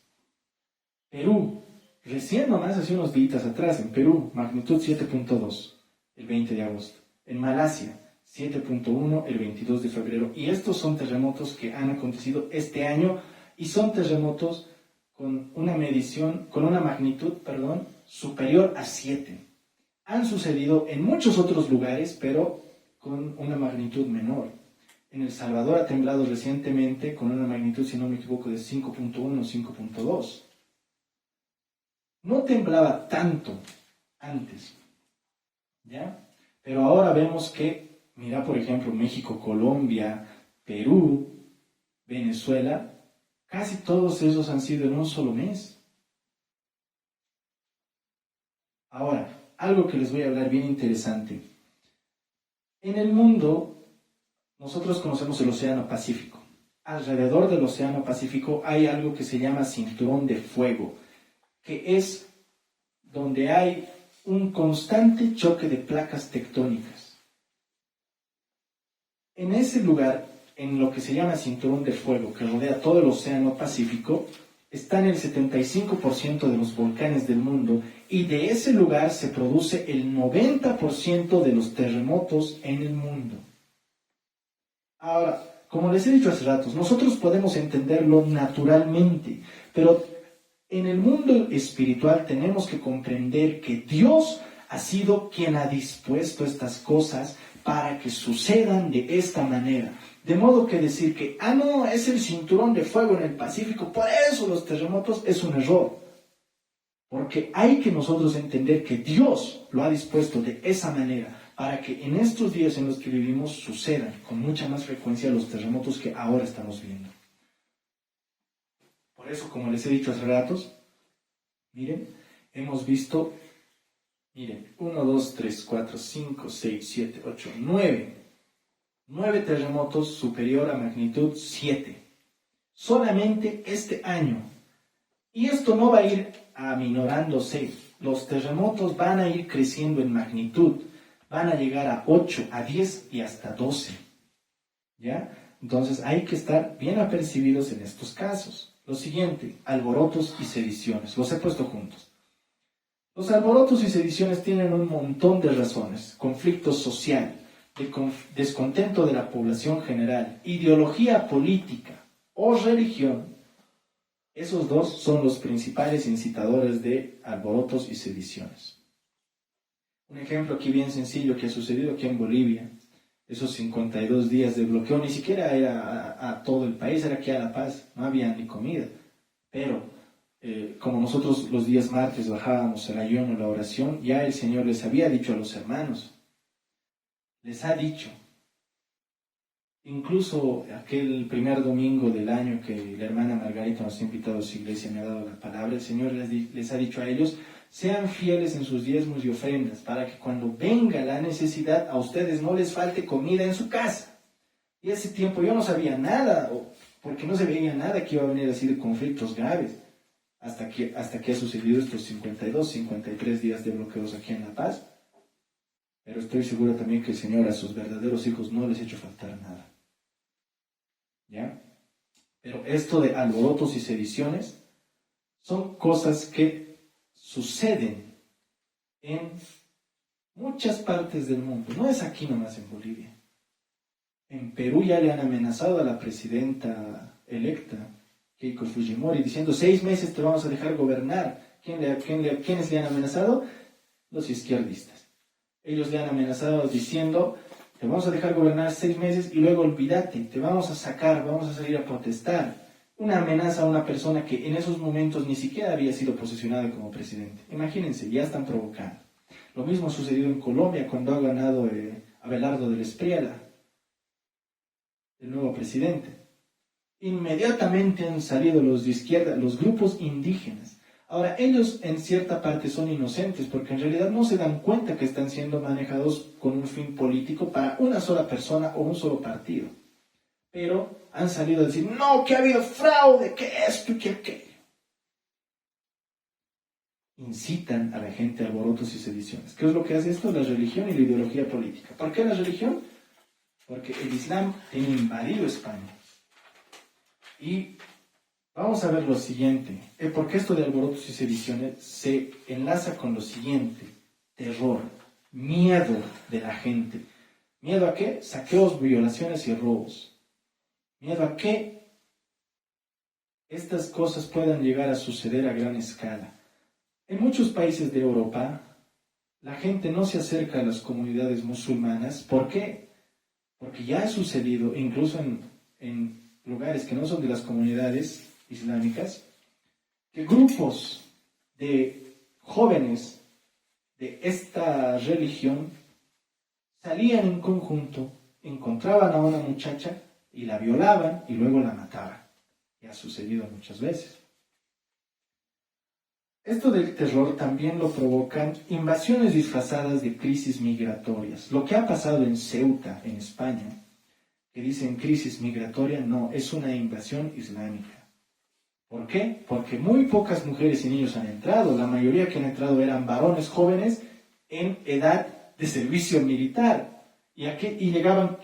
Perú, recién nomás hace unos días atrás, en Perú, magnitud 7.2 el 20 de agosto. En Malasia, 7.1 el 22 de febrero. Y estos son terremotos que han acontecido este año y son terremotos con una medición, con una magnitud, superior a 7. Han sucedido en muchos otros lugares, pero con una magnitud menor. En El Salvador ha temblado recientemente con una magnitud, si no me equivoco, de 5.1 o 5.2. No temblaba tanto antes, ¿ya? Pero ahora vemos que, mira, por ejemplo, México, Colombia, Perú, Venezuela, casi todos esos han sido en un solo mes. Ahora, algo que les voy a hablar bien interesante. En el mundo, nosotros conocemos el Océano Pacífico. Alrededor del Océano Pacífico hay algo que se llama cinturón de fuego, que es donde hay un constante choque de placas tectónicas. En ese lugar, en lo que se llama cinturón de fuego, que rodea todo el Océano Pacífico, están el 75% de los volcanes del mundo, y de ese lugar se produce el 90% de los terremotos en el mundo. Ahora, como les he dicho hace ratos, nosotros podemos entenderlo naturalmente, pero en el mundo espiritual tenemos que comprender que Dios ha sido quien ha dispuesto estas cosas para que sucedan de esta manera. De modo que decir que, no, es el cinturón de fuego en el Pacífico, por eso los terremotos, es un error. Porque hay que nosotros entender que Dios lo ha dispuesto de esa manera para que en estos días en los que vivimos sucedan con mucha más frecuencia los terremotos que ahora estamos viendo. Por eso, como les he dicho hace ratos, miren, hemos visto, 1, 2, 3, 4, 5, 6, 7, 8, 9 terremotos superior a magnitud 7. Solamente este año. Y esto no va a ir aminorándose. Los terremotos van a ir creciendo en magnitud. Van a llegar a 8, a 10 y hasta 12. ¿Ya? Entonces hay que estar bien apercibidos en estos casos. Lo siguiente, alborotos y sediciones. Los he puesto juntos. Los alborotos y sediciones tienen un montón de razones. Conflicto social, descontento de la población general, ideología política o religión. Esos dos son los principales incitadores de alborotos y sediciones. Un ejemplo aquí bien sencillo que ha sucedido aquí en Bolivia. Esos 52 días de bloqueo, ni siquiera era a todo el país, era aquí a La Paz, no había ni comida. Pero, como nosotros los días martes bajábamos el ayuno, la oración, ya el Señor les había dicho a los hermanos, les ha dicho, incluso aquel primer domingo del año que la hermana Margarita nos ha invitado a su iglesia, me ha dado la palabra, el Señor les ha dicho a ellos, sean fieles en sus diezmos y ofrendas, para que cuando venga la necesidad a ustedes no les falte comida en su casa. Y ese tiempo yo no sabía nada, porque no se veía nada que iba a venir así de conflictos graves, hasta que ha sucedido estos 52, 53 días de bloqueos aquí en La Paz. Pero estoy seguro también que el Señor a sus verdaderos hijos no les ha hecho faltar nada. ¿Ya? Pero esto de alborotos y sediciones son cosas que suceden en muchas partes del mundo. No es aquí nomás en Bolivia. En Perú ya le han amenazado a la presidenta electa, Keiko Fujimori, diciendo 6 meses te vamos a dejar gobernar. ¿Quiénes le han amenazado? Los izquierdistas. Ellos le han amenazado diciendo, te vamos a dejar gobernar 6 meses y luego olvídate, te vamos a sacar, vamos a salir a protestar. Una amenaza a una persona que en esos momentos ni siquiera había sido posesionada como presidente. Imagínense, ya están provocando. Lo mismo ha sucedido en Colombia cuando ha ganado Abelardo del Espriella, el nuevo presidente. Inmediatamente han salido los de izquierda, los grupos indígenas. Ahora, ellos en cierta parte son inocentes porque en realidad no se dan cuenta que están siendo manejados con un fin político para una sola persona o un solo partido. Pero han salido a decir, no, que ha habido fraude, que esto y que aquello. Incitan a la gente a alborotos y sediciones. ¿Qué es lo que hace esto? La religión y la ideología política. ¿Por qué la religión? Porque el Islam tiene invadido España. Y vamos a ver lo siguiente, porque esto de alborotos y sediciones se enlaza con lo siguiente: terror, miedo de la gente. ¿Miedo a qué? Saqueos, violaciones y robos. Miedo a que estas cosas puedan llegar a suceder a gran escala. En muchos países de Europa, la gente no se acerca a las comunidades musulmanas. ¿Por qué? Porque ya ha sucedido, incluso en lugares que no son de las comunidades islámicas, que grupos de jóvenes de esta religión salían en conjunto, encontraban a una muchacha y la violaban y luego la mataban. Y ha sucedido muchas veces. Esto del terror también lo provocan invasiones disfrazadas de crisis migratorias. Lo que ha pasado en Ceuta, en España, que dicen crisis migratoria, no, es una invasión islámica. ¿Por qué? Porque muy pocas mujeres y niños han entrado. La mayoría que han entrado eran varones jóvenes en edad de servicio militar. ¿Y al llegar,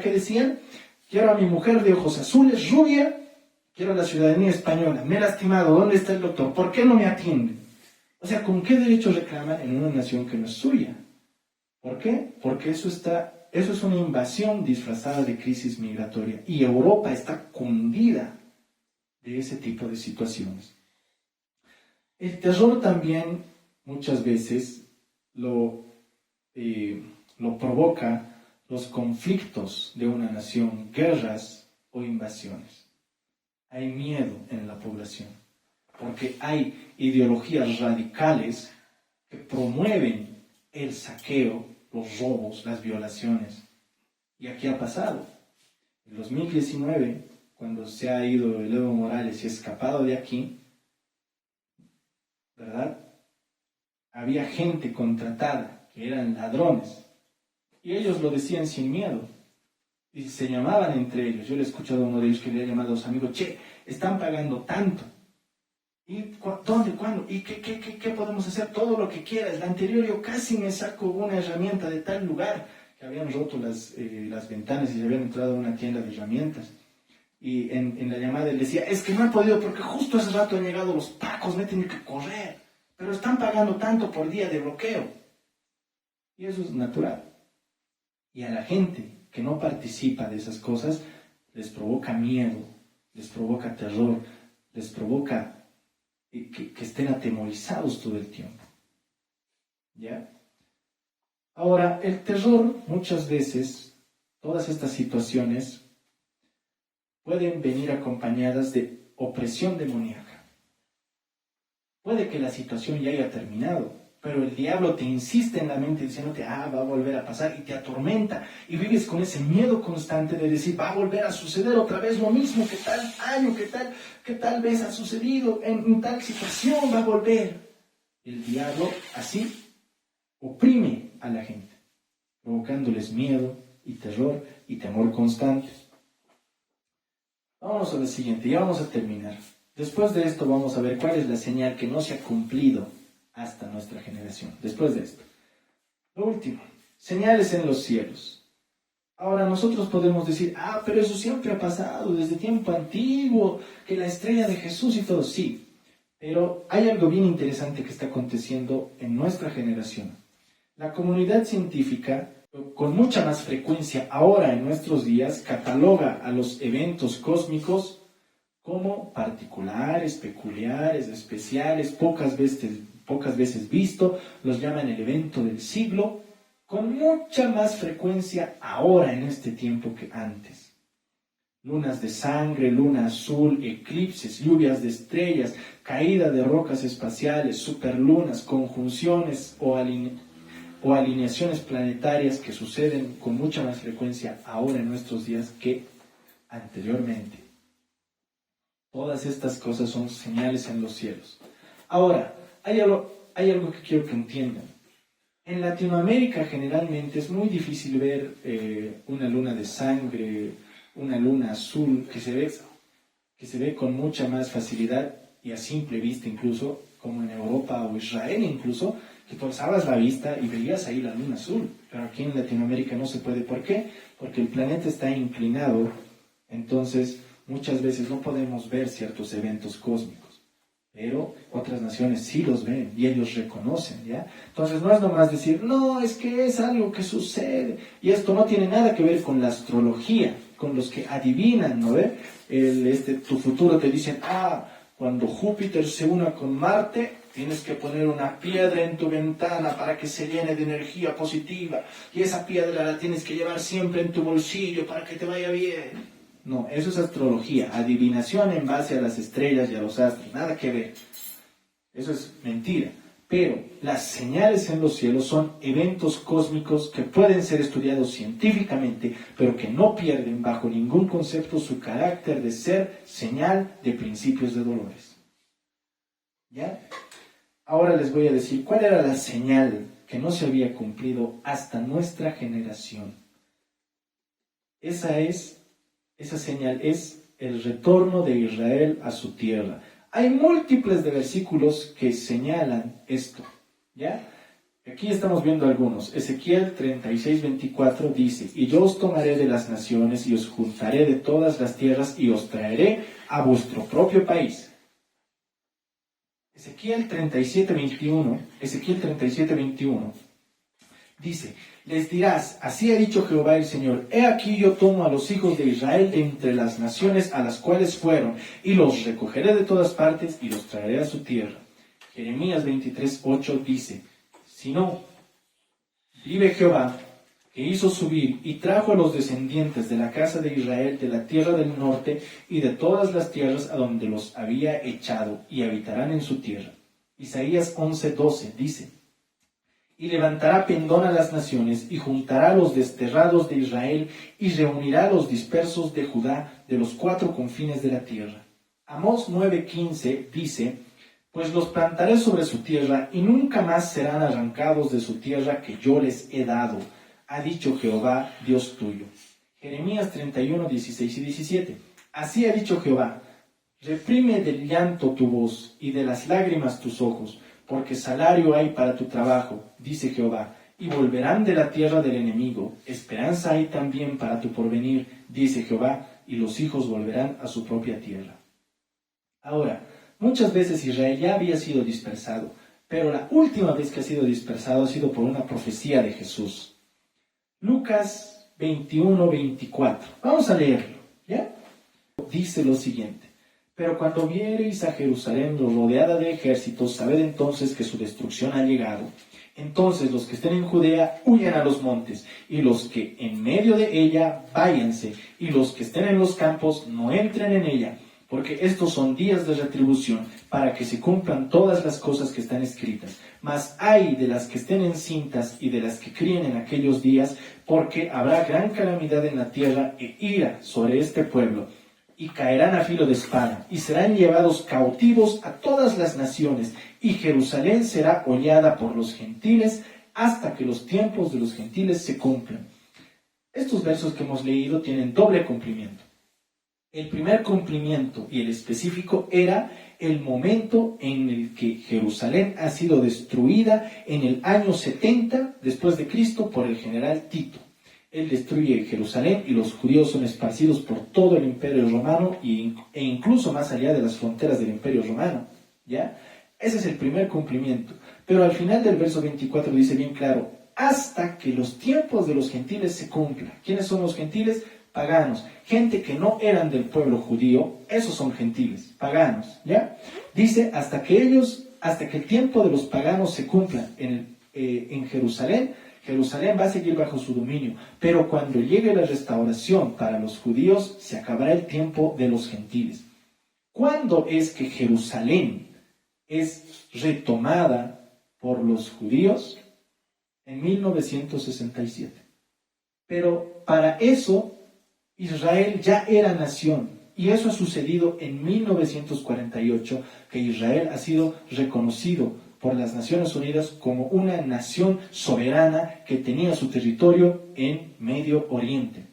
qué decían? Quiero a mi mujer de ojos azules, rubia, quiero la ciudadanía española. Me he lastimado, ¿dónde está el doctor? ¿Por qué no me atiende? O sea, ¿con qué derecho reclaman en una nación que no es suya? ¿Por qué? Porque eso es una invasión disfrazada de crisis migratoria. Y Europa está cundida de ese tipo de situaciones. El terror también muchas veces lo provoca los conflictos de una nación, guerras o invasiones. Hay miedo en la población, porque hay ideologías radicales que promueven el saqueo, los robos, las violaciones. Y aquí ha pasado. En 2019, cuando se ha ido el Evo Morales y ha escapado de aquí, ¿verdad? Había gente contratada que eran ladrones. Y ellos lo decían sin miedo. Y se llamaban entre ellos. Yo le he escuchado a uno de ellos que le ha llamado a su amigo, che, están pagando tanto. ¿Y dónde, cuándo? ¿Y qué podemos hacer? Todo lo que quieras. La anterior yo casi me saco una herramienta de tal lugar que habían roto las ventanas y se habían entrado a una tienda de herramientas. Y en la llamada él decía, es que no he podido porque justo hace rato han llegado los pacos, me he tenido que correr. Pero están pagando tanto por día de bloqueo. Y eso es natural. Y a la gente que no participa de esas cosas, les provoca miedo, les provoca terror, les provoca que estén atemorizados todo el tiempo. ¿Ya? Ahora, el terror, muchas veces, todas estas situaciones pueden venir acompañadas de opresión demoníaca. Puede que la situación ya haya terminado, pero el diablo te insiste en la mente diciéndote, va a volver a pasar, y te atormenta, y vives con ese miedo constante de decir, va a volver a suceder otra vez lo mismo que tal año, que tal vez ha sucedido en tal situación, va a volver. El diablo así oprime a la gente, provocándoles miedo y terror y temor constante. Vamos a lo siguiente, ya vamos a terminar. Después de esto vamos a ver cuál es la señal que no se ha cumplido hasta nuestra generación. Después de esto. Lo último, señales en los cielos. Ahora nosotros podemos decir, pero eso siempre ha pasado desde tiempo antiguo, que la estrella de Jesús y todo, sí. Pero hay algo bien interesante que está aconteciendo en nuestra generación. La comunidad científica, con mucha más frecuencia ahora en nuestros días, cataloga a los eventos cósmicos como particulares, peculiares, especiales, pocas veces visto, los llaman el evento del siglo, con mucha más frecuencia ahora en este tiempo que antes. Lunas de sangre, luna azul, eclipses, lluvias de estrellas, caída de rocas espaciales, superlunas, conjunciones o alineaciones planetarias que suceden con mucha más frecuencia ahora en nuestros días que anteriormente. Todas estas cosas son señales en los cielos. Ahora, hay algo que quiero que entiendan. En Latinoamérica generalmente es muy difícil ver una luna de sangre, una luna azul que se ve con mucha más facilidad y a simple vista incluso, como en Europa o Israel incluso, que tú alzabas la vista y veías ahí la luna azul. Pero aquí en Latinoamérica no se puede. ¿Por qué? Porque el planeta está inclinado, entonces muchas veces no podemos ver ciertos eventos cósmicos. Pero otras naciones sí los ven y ellos reconocen, ¿ya? Entonces no es nomás decir, no, es que es algo que sucede. Y esto no tiene nada que ver con la astrología, con los que adivinan, ¿no ve? Tu futuro te dicen, cuando Júpiter se una con Marte, tienes que poner una piedra en tu ventana para que se llene de energía positiva. Y esa piedra la tienes que llevar siempre en tu bolsillo para que te vaya bien. No, eso es astrología, adivinación en base a las estrellas y a los astros, nada que ver. Eso es mentira. Pero las señales en los cielos son eventos cósmicos que pueden ser estudiados científicamente, pero que no pierden bajo ningún concepto su carácter de ser señal de principios de dolores. ¿Ya? Ahora les voy a decir cuál era la señal que no se había cumplido hasta nuestra generación. Esa señal es el retorno de Israel a su tierra. Hay múltiples de versículos que señalan esto, ¿ya? Aquí estamos viendo algunos. Ezequiel 36:24 dice, y yo os tomaré de las naciones y os juntaré de todas las tierras y os traeré a vuestro propio país. Ezequiel 37:21 dice, les dirás, así ha dicho Jehová el Señor, he aquí yo tomo a los hijos de Israel de entre las naciones a las cuales fueron, y los recogeré de todas partes y los traeré a su tierra. Jeremías 23:8 dice, si no, vive Jehová, que hizo subir y trajo a los descendientes de la casa de Israel de la tierra del norte y de todas las tierras a donde los había echado, y habitarán en su tierra. Isaías 11:12 dice, y levantará pendón a las naciones, y juntará a los desterrados de Israel, y reunirá a los dispersos de Judá de los cuatro confines de la tierra. Amós 9:15 dice, pues los plantaré sobre su tierra, y nunca más serán arrancados de su tierra que yo les he dado, ha dicho Jehová, Dios tuyo. Jeremías 31:16 y 17. Así ha dicho Jehová, reprime del llanto tu voz, y de las lágrimas tus ojos, porque salario hay para tu trabajo, dice Jehová, y volverán de la tierra del enemigo. Esperanza hay también para tu porvenir, dice Jehová, y los hijos volverán a su propia tierra. Ahora, muchas veces Israel ya había sido dispersado, pero la última vez que ha sido dispersado ha sido por una profecía de Jesús. Lucas 21:24. Vamos a leerlo, ¿ya? Dice lo siguiente. Pero cuando viereis a Jerusalén rodeada de ejércitos, sabed entonces que su destrucción ha llegado. Entonces los que estén en Judea huyan a los montes, y los que en medio de ella váyanse, y los que estén en los campos no entren en ella, porque estos son días de retribución, para que se cumplan todas las cosas que están escritas. Mas ay de las que estén encintas y de las que críen en aquellos días, porque habrá gran calamidad en la tierra e ira sobre este pueblo, y caerán a filo de espada, y serán llevados cautivos a todas las naciones, y Jerusalén será hollada por los gentiles hasta que los tiempos de los gentiles se cumplan. Estos versos que hemos leído tienen doble cumplimiento. El primer cumplimiento y el específico era el momento en el que Jerusalén ha sido destruida en el año 70 después de Cristo por el general Tito. Él destruye Jerusalén y los judíos son esparcidos por todo el imperio romano e incluso más allá de las fronteras del imperio romano. ¿Ya? Ese es el primer cumplimiento. Pero al final del verso 24 dice bien claro, hasta que los tiempos de los gentiles se cumplan. ¿Quiénes son los gentiles? Paganos, gente que no eran del pueblo judío, esos son gentiles, paganos, ¿ya? Dice, hasta que el tiempo de los paganos se cumpla en Jerusalén, Jerusalén va a seguir bajo su dominio, pero cuando llegue la restauración para los judíos, se acabará el tiempo de los gentiles. ¿Cuándo es que Jerusalén es retomada por los judíos? En 1967. Pero para eso Israel ya era nación, y eso ha sucedido en 1948, que Israel ha sido reconocido por las Naciones Unidas como una nación soberana que tenía su territorio en Medio Oriente,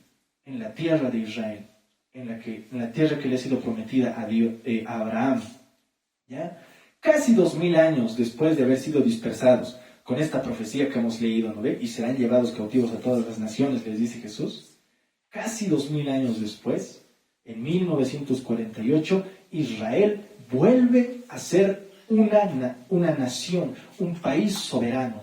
en la tierra de Israel, en la tierra que le ha sido prometida a Abraham. ¿Ya? Casi 2000 años después de haber sido dispersados, con esta profecía que hemos leído, ¿no ve? Y serán llevados cautivos a todas las naciones, les dice Jesús. Casi 2000 años después, en 1948, Israel vuelve a ser una nación, un país soberano.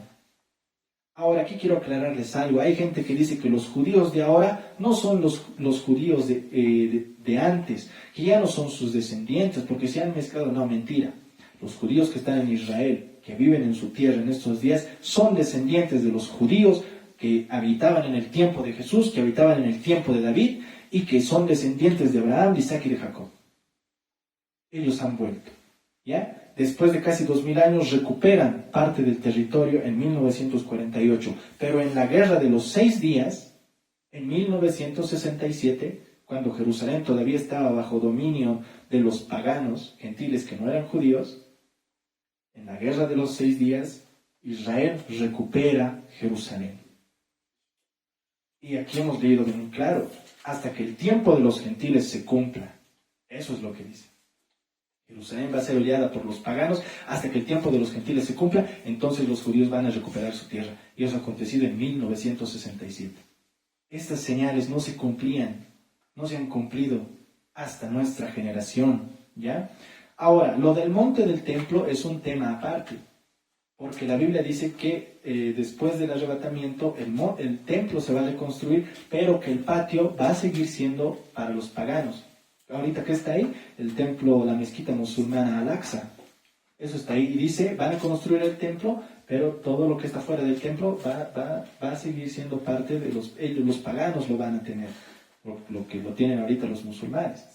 Ahora, aquí quiero aclararles algo. Hay gente que dice que los judíos de ahora no son los judíos de antes, que ya no son sus descendientes, porque se han mezclado. No, mentira. Los judíos que están en Israel, que viven en su tierra en estos días, son descendientes de los judíos que habitaban en el tiempo de Jesús, que habitaban en el tiempo de David, y que son descendientes de Abraham, de Isaac y de Jacob. Ellos han vuelto, ¿ya? Después de casi 2000 años recuperan parte del territorio en 1948, pero en la Guerra de los 6 días, en 1967, cuando Jerusalén todavía estaba bajo dominio de los paganos, gentiles que no eran judíos, en la Guerra de los 6 días, Israel recupera Jerusalén. Y aquí hemos leído bien claro, hasta que el tiempo de los gentiles se cumpla. Eso es lo que dice. Jerusalén va a ser oleada por los paganos hasta que el tiempo de los gentiles se cumpla, entonces los judíos van a recuperar su tierra. Y eso ha acontecido en 1967. Estas señales no se cumplían, no se han cumplido hasta nuestra generación, ¿ya? Ahora, lo del monte del templo es un tema aparte, porque la Biblia dice que después del arrebatamiento el templo se va a reconstruir, pero que el patio va a seguir siendo para los paganos. Ahorita, ¿qué está ahí? El templo, la mezquita musulmana Al-Aqsa. Eso está ahí. Y dice, van a construir el templo, pero todo lo que está fuera del templo va a seguir siendo parte de ellos, los paganos lo van a tener, lo que lo tienen ahorita los musulmanes.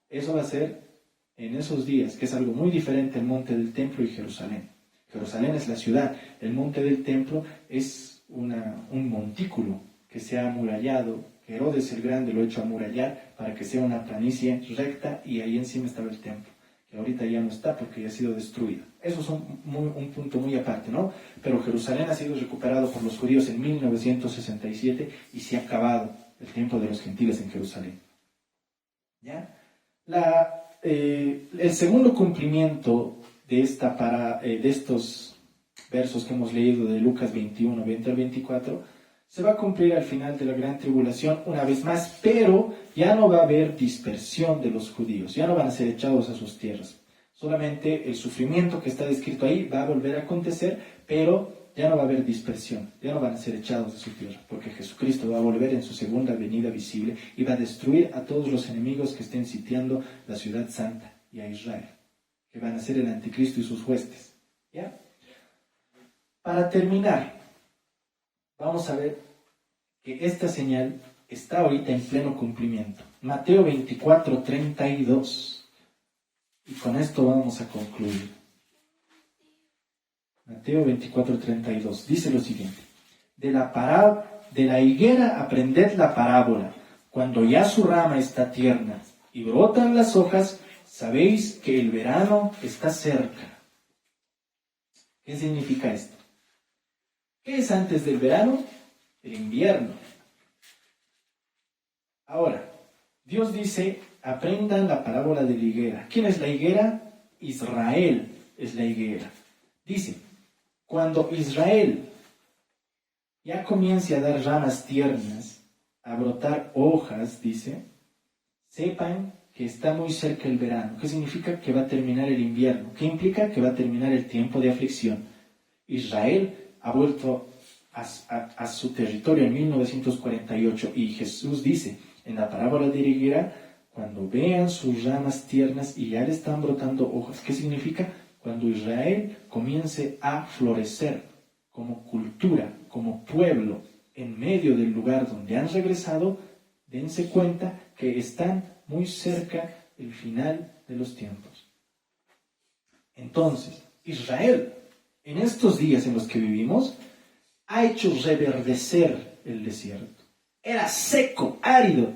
Eso va a ser en esos días, que es algo muy diferente el monte del templo y Jerusalén. Jerusalén es la ciudad, el monte del templo es un montículo que se ha amurallado. Herodes el Grande lo ha hecho amurallar para que sea una planicie recta, y ahí encima estaba el templo, que ahorita ya no está porque ya ha sido destruido. Eso es un punto muy aparte, ¿no? Pero Jerusalén ha sido recuperado por los judíos en 1967 y se ha acabado el tiempo de los gentiles en Jerusalén. ¿Ya? El segundo cumplimiento de estos versos que hemos leído de Lucas 21, 20 al 24, se va a cumplir al final de la gran tribulación una vez más, pero ya no va a haber dispersión de los judíos, ya no van a ser echados a sus tierras. Solamente el sufrimiento que está descrito ahí va a volver a acontecer, pero ya no va a haber dispersión, ya no van a ser echados de su tierra, porque Jesucristo va a volver en su segunda venida visible y va a destruir a todos los enemigos que estén sitiando la ciudad santa y a Israel, que van a ser el anticristo y sus huestes. ¿Ya? Para terminar, vamos a ver que esta señal está ahorita en pleno cumplimiento. Mateo 24, 32. Y con esto vamos a concluir. Mateo 24, 32. Dice lo siguiente. De la higuera aprended la parábola. Cuando ya su rama está tierna y brotan las hojas, sabéis que el verano está cerca. ¿Qué significa esto? ¿Qué es antes del verano? El invierno. Ahora, Dios dice aprendan la parábola de la higuera. ¿Quién es la higuera? Israel es la higuera. Dice, cuando Israel ya comience a dar ramas tiernas, a brotar hojas, dice, sepan que está muy cerca el verano. ¿Qué significa? Que va a terminar el invierno. ¿Qué implica? Que va a terminar el tiempo de aflicción. Israel ha vuelto a su territorio en 1948 y Jesús dice en la parábola de la higuera, cuando vean sus ramas tiernas y ya le están brotando hojas. ¿Qué significa? Cuando Israel comience a florecer como cultura, como pueblo, en medio del lugar donde han regresado, dense cuenta que están muy cerca del final de los tiempos. Entonces, Israel, en estos días en los que vivimos, ha hecho reverdecer el desierto. Era seco, árido.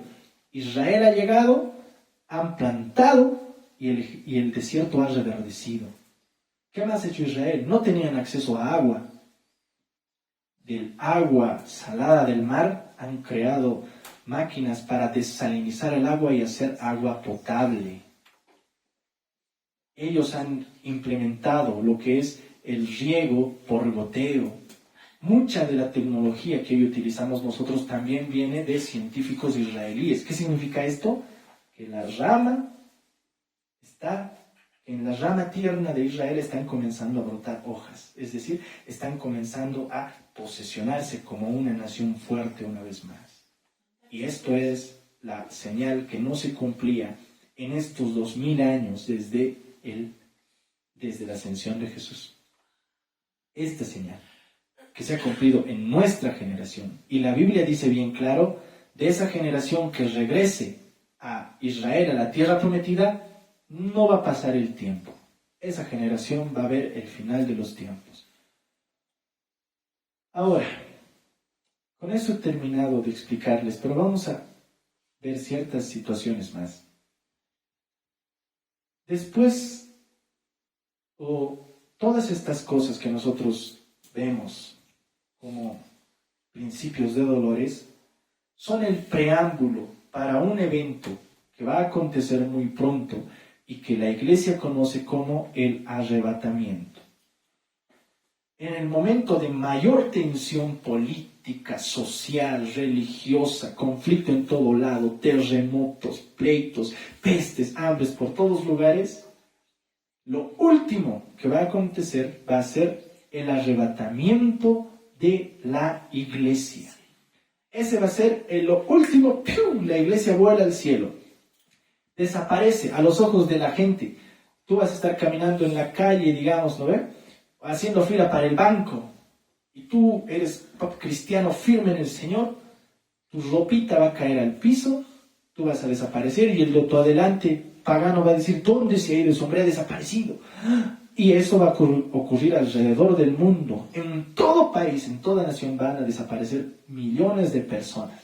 Israel ha llegado, han plantado y el desierto ha reverdecido. ¿Qué más ha hecho Israel? No tenían acceso a agua. Del agua salada del mar han creado máquinas para desalinizar el agua y hacer agua potable. Ellos han implementado lo que es el riego por goteo. Mucha de la tecnología que hoy utilizamos nosotros también viene de científicos israelíes. ¿Qué significa esto? Que en la rama tierna de Israel están comenzando a brotar hojas. Es decir, están comenzando a posesionarse como una nación fuerte una vez más. Y esto es la señal que no se cumplía en estos 2000 años desde la ascensión de Jesús. Esta señal que se ha cumplido en nuestra generación. Y la Biblia dice bien claro, de esa generación que regrese a Israel, a la tierra prometida, no va a pasar el tiempo. Esa generación va a ver el final de los tiempos. Ahora, con eso he terminado de explicarles, pero vamos a ver ciertas situaciones más. Después, todas estas cosas que nosotros vemos como principios de dolores, son el preámbulo para un evento que va a acontecer muy pronto y que la Iglesia conoce como el arrebatamiento. En el momento de mayor tensión política, social, religiosa, conflicto en todo lado, terremotos, pleitos, pestes, hambres por todos lugares, lo último que va a acontecer va a ser el arrebatamiento de la Iglesia. Ese va a ser lo último, ¡pium! La Iglesia vuela al cielo. Desaparece a los ojos de la gente. Tú vas a estar caminando en la calle, digamos, ¿no ve? Haciendo fila para el banco. Y tú eres cristiano firme en el Señor. Tu ropita va a caer al piso. Tú vas a desaparecer y el de tu adelante pagano va a decir, ¿dónde se ha ido ese hombre? Ha desaparecido. Y eso va a ocurrir alrededor del mundo. En todo país, en toda nación van a desaparecer millones de personas.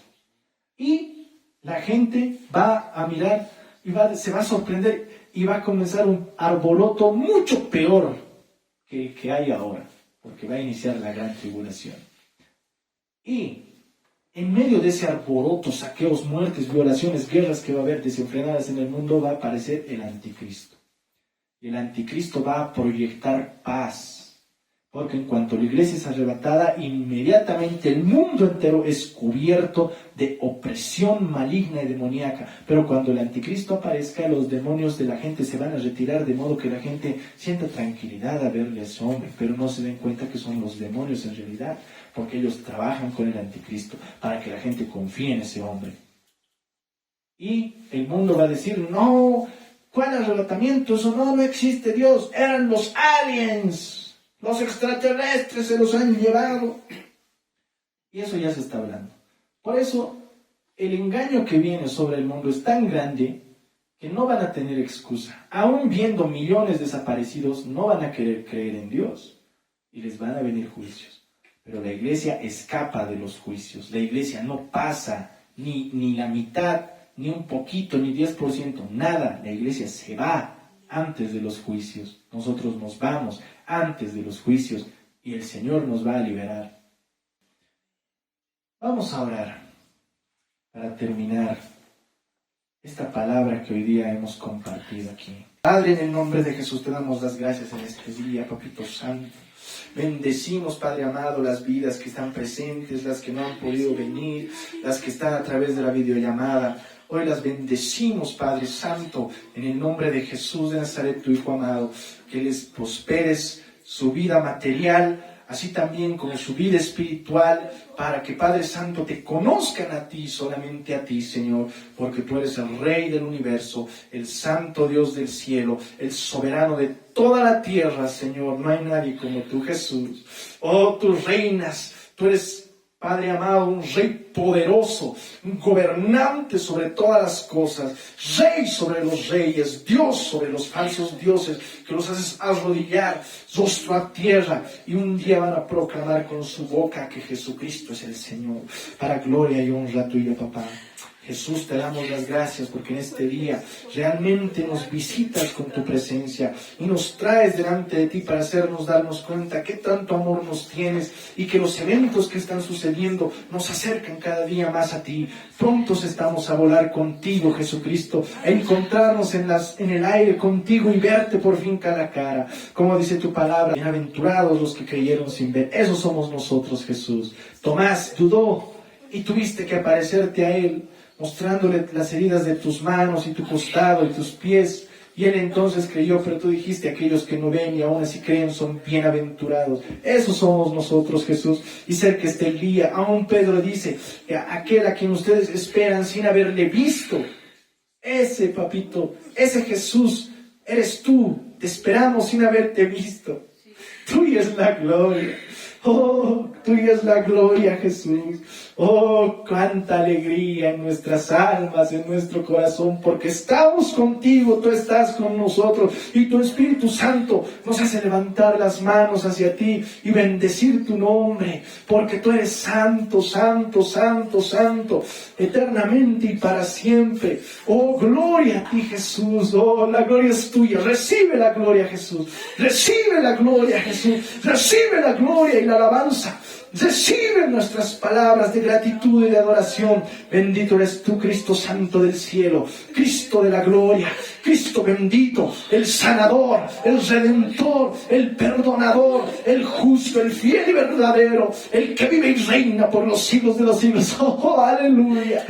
Y la gente va a mirar y se va a sorprender y va a comenzar un alboroto mucho peor que el que hay ahora, porque va a iniciar la gran tribulación. Y en medio de ese alboroto, saqueos, muertes, violaciones, guerras que va a haber desenfrenadas en el mundo, va a aparecer el anticristo. Y el anticristo va a proyectar paz, porque en cuanto la iglesia es arrebatada, inmediatamente el mundo entero es cubierto de opresión maligna y demoníaca. Pero cuando el anticristo aparezca, los demonios de la gente se van a retirar, de modo que la gente sienta tranquilidad a verle a ese hombre, pero no se den cuenta que son los demonios en realidad, porque ellos trabajan con el anticristo para que la gente confíe en ese hombre. Y el mundo va a decir, no, ¿cuál arrebatamiento? Eso no existe Dios, eran los aliens, los extraterrestres se los han llevado. Y eso ya se está hablando. Por eso, el engaño que viene sobre el mundo es tan grande que no van a tener excusa. Aún viendo millones desaparecidos, no van a querer creer en Dios y les van a venir juicios. Pero la iglesia escapa de los juicios. La iglesia no pasa ni la mitad, ni un poquito, ni 10%, nada. La iglesia se va antes de los juicios. Nosotros nos vamos antes de los juicios y el Señor nos va a liberar. Vamos a orar para terminar esta palabra que hoy día hemos compartido aquí. Padre, en el nombre de Jesús te damos las gracias en este día, Papito Santo. Bendecimos, Padre amado, las vidas que están presentes, las que no han podido venir, las que están a través de la videollamada. Hoy las bendecimos, Padre Santo, en el nombre de Jesús de Nazaret, tu Hijo amado, que les prosperes su vida material, así también como su vida espiritual, para que, Padre Santo, te conozcan a ti, solamente a ti, Señor, porque tú eres el Rey del universo, el Santo Dios del cielo, el soberano de toda la tierra, Señor. No hay nadie como tú, Jesús. Oh, tú reinas, tú eres, Padre amado, un Rey poderoso, un gobernante sobre todas las cosas, Rey sobre los reyes, Dios sobre los falsos dioses, que los haces arrodillar rostro a tierra, y un día van a proclamar con su boca que Jesucristo es el Señor, para gloria y honra tuya, papá. Jesús, te damos las gracias porque en este día realmente nos visitas con tu presencia y nos traes delante de ti para hacernos darnos cuenta que tanto amor nos tienes y que los eventos que están sucediendo nos acercan cada día más a ti. Prontos estamos a volar contigo, Jesucristo, a encontrarnos en el aire contigo y verte por fin cara a cara. Como dice tu palabra, bienaventurados los que creyeron sin ver. Esos somos nosotros, Jesús. Tomás dudó y tuviste que aparecerte a él, mostrándole las heridas de tus manos y tu costado y tus pies. Y él entonces creyó, pero tú dijiste, aquellos que no ven y aún así creen son bienaventurados. Esos somos nosotros, Jesús. Y cerca está el día. Aún Pedro dice, aquel a quien ustedes esperan sin haberle visto. Ese, papito, ese Jesús, eres tú. Te esperamos sin haberte visto. Tuya es la gloria. Oh, tuya es la gloria, Jesús. Oh, cuánta alegría en nuestras almas, en nuestro corazón, porque estamos contigo, tú estás con nosotros, y tu Espíritu Santo nos hace levantar las manos hacia ti y bendecir tu nombre, porque tú eres santo, santo, santo, santo, eternamente y para siempre. Oh, gloria a ti, Jesús. Oh, la gloria es tuya. Recibe la gloria, Jesús. Recibe la gloria, Jesús. Recibe la gloria y la alabanza. Recibe nuestras palabras de gratitud y de adoración. Bendito eres tú, Cristo Santo del cielo, Cristo de la gloria, Cristo bendito, el sanador, el redentor, el perdonador, el justo, el fiel y verdadero, el que vive y reina por los siglos de los siglos. Oh, aleluya,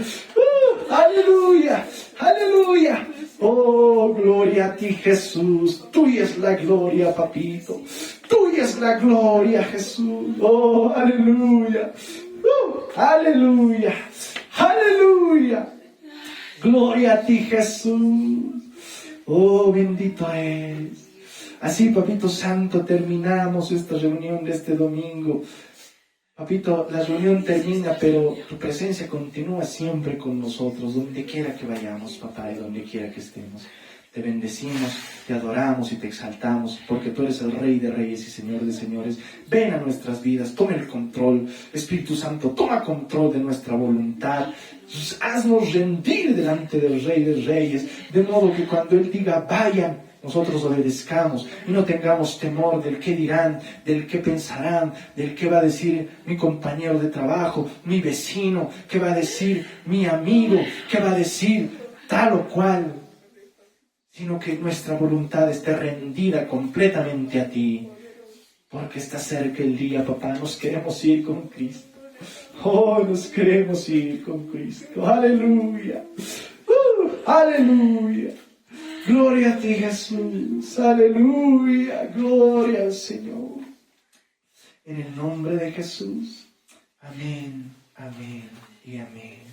aleluya, aleluya. Oh, gloria a ti, Jesús. Tuya es la gloria, papito. Tuya es la gloria, Jesús. Oh, aleluya. Aleluya. Aleluya. Gloria a ti, Jesús. Oh, bendito es. Así, papito santo, terminamos esta reunión de este domingo. Papito, la reunión termina, pero tu presencia continúa siempre con nosotros, donde quiera que vayamos, papá, y donde quiera que estemos. Te bendecimos, te adoramos y te exaltamos, porque tú eres el Rey de Reyes y Señor de Señores. Ven a nuestras vidas, toma el control. Espíritu Santo, toma control de nuestra voluntad. Haznos rendir delante del Rey de Reyes, de modo que cuando Él diga, vayan, nosotros obedezcamos y no tengamos temor del qué dirán, del qué pensarán, del qué va a decir mi compañero de trabajo, mi vecino, qué va a decir mi amigo, qué va a decir tal o cual, sino que nuestra voluntad esté rendida completamente a ti, porque está cerca el día, papá. Nos queremos ir con Cristo. Oh, nos queremos ir con Cristo. Aleluya. Aleluya. Gloria a ti, Jesús. Aleluya. Gloria al Señor. En el nombre de Jesús. Amén, amén y amén.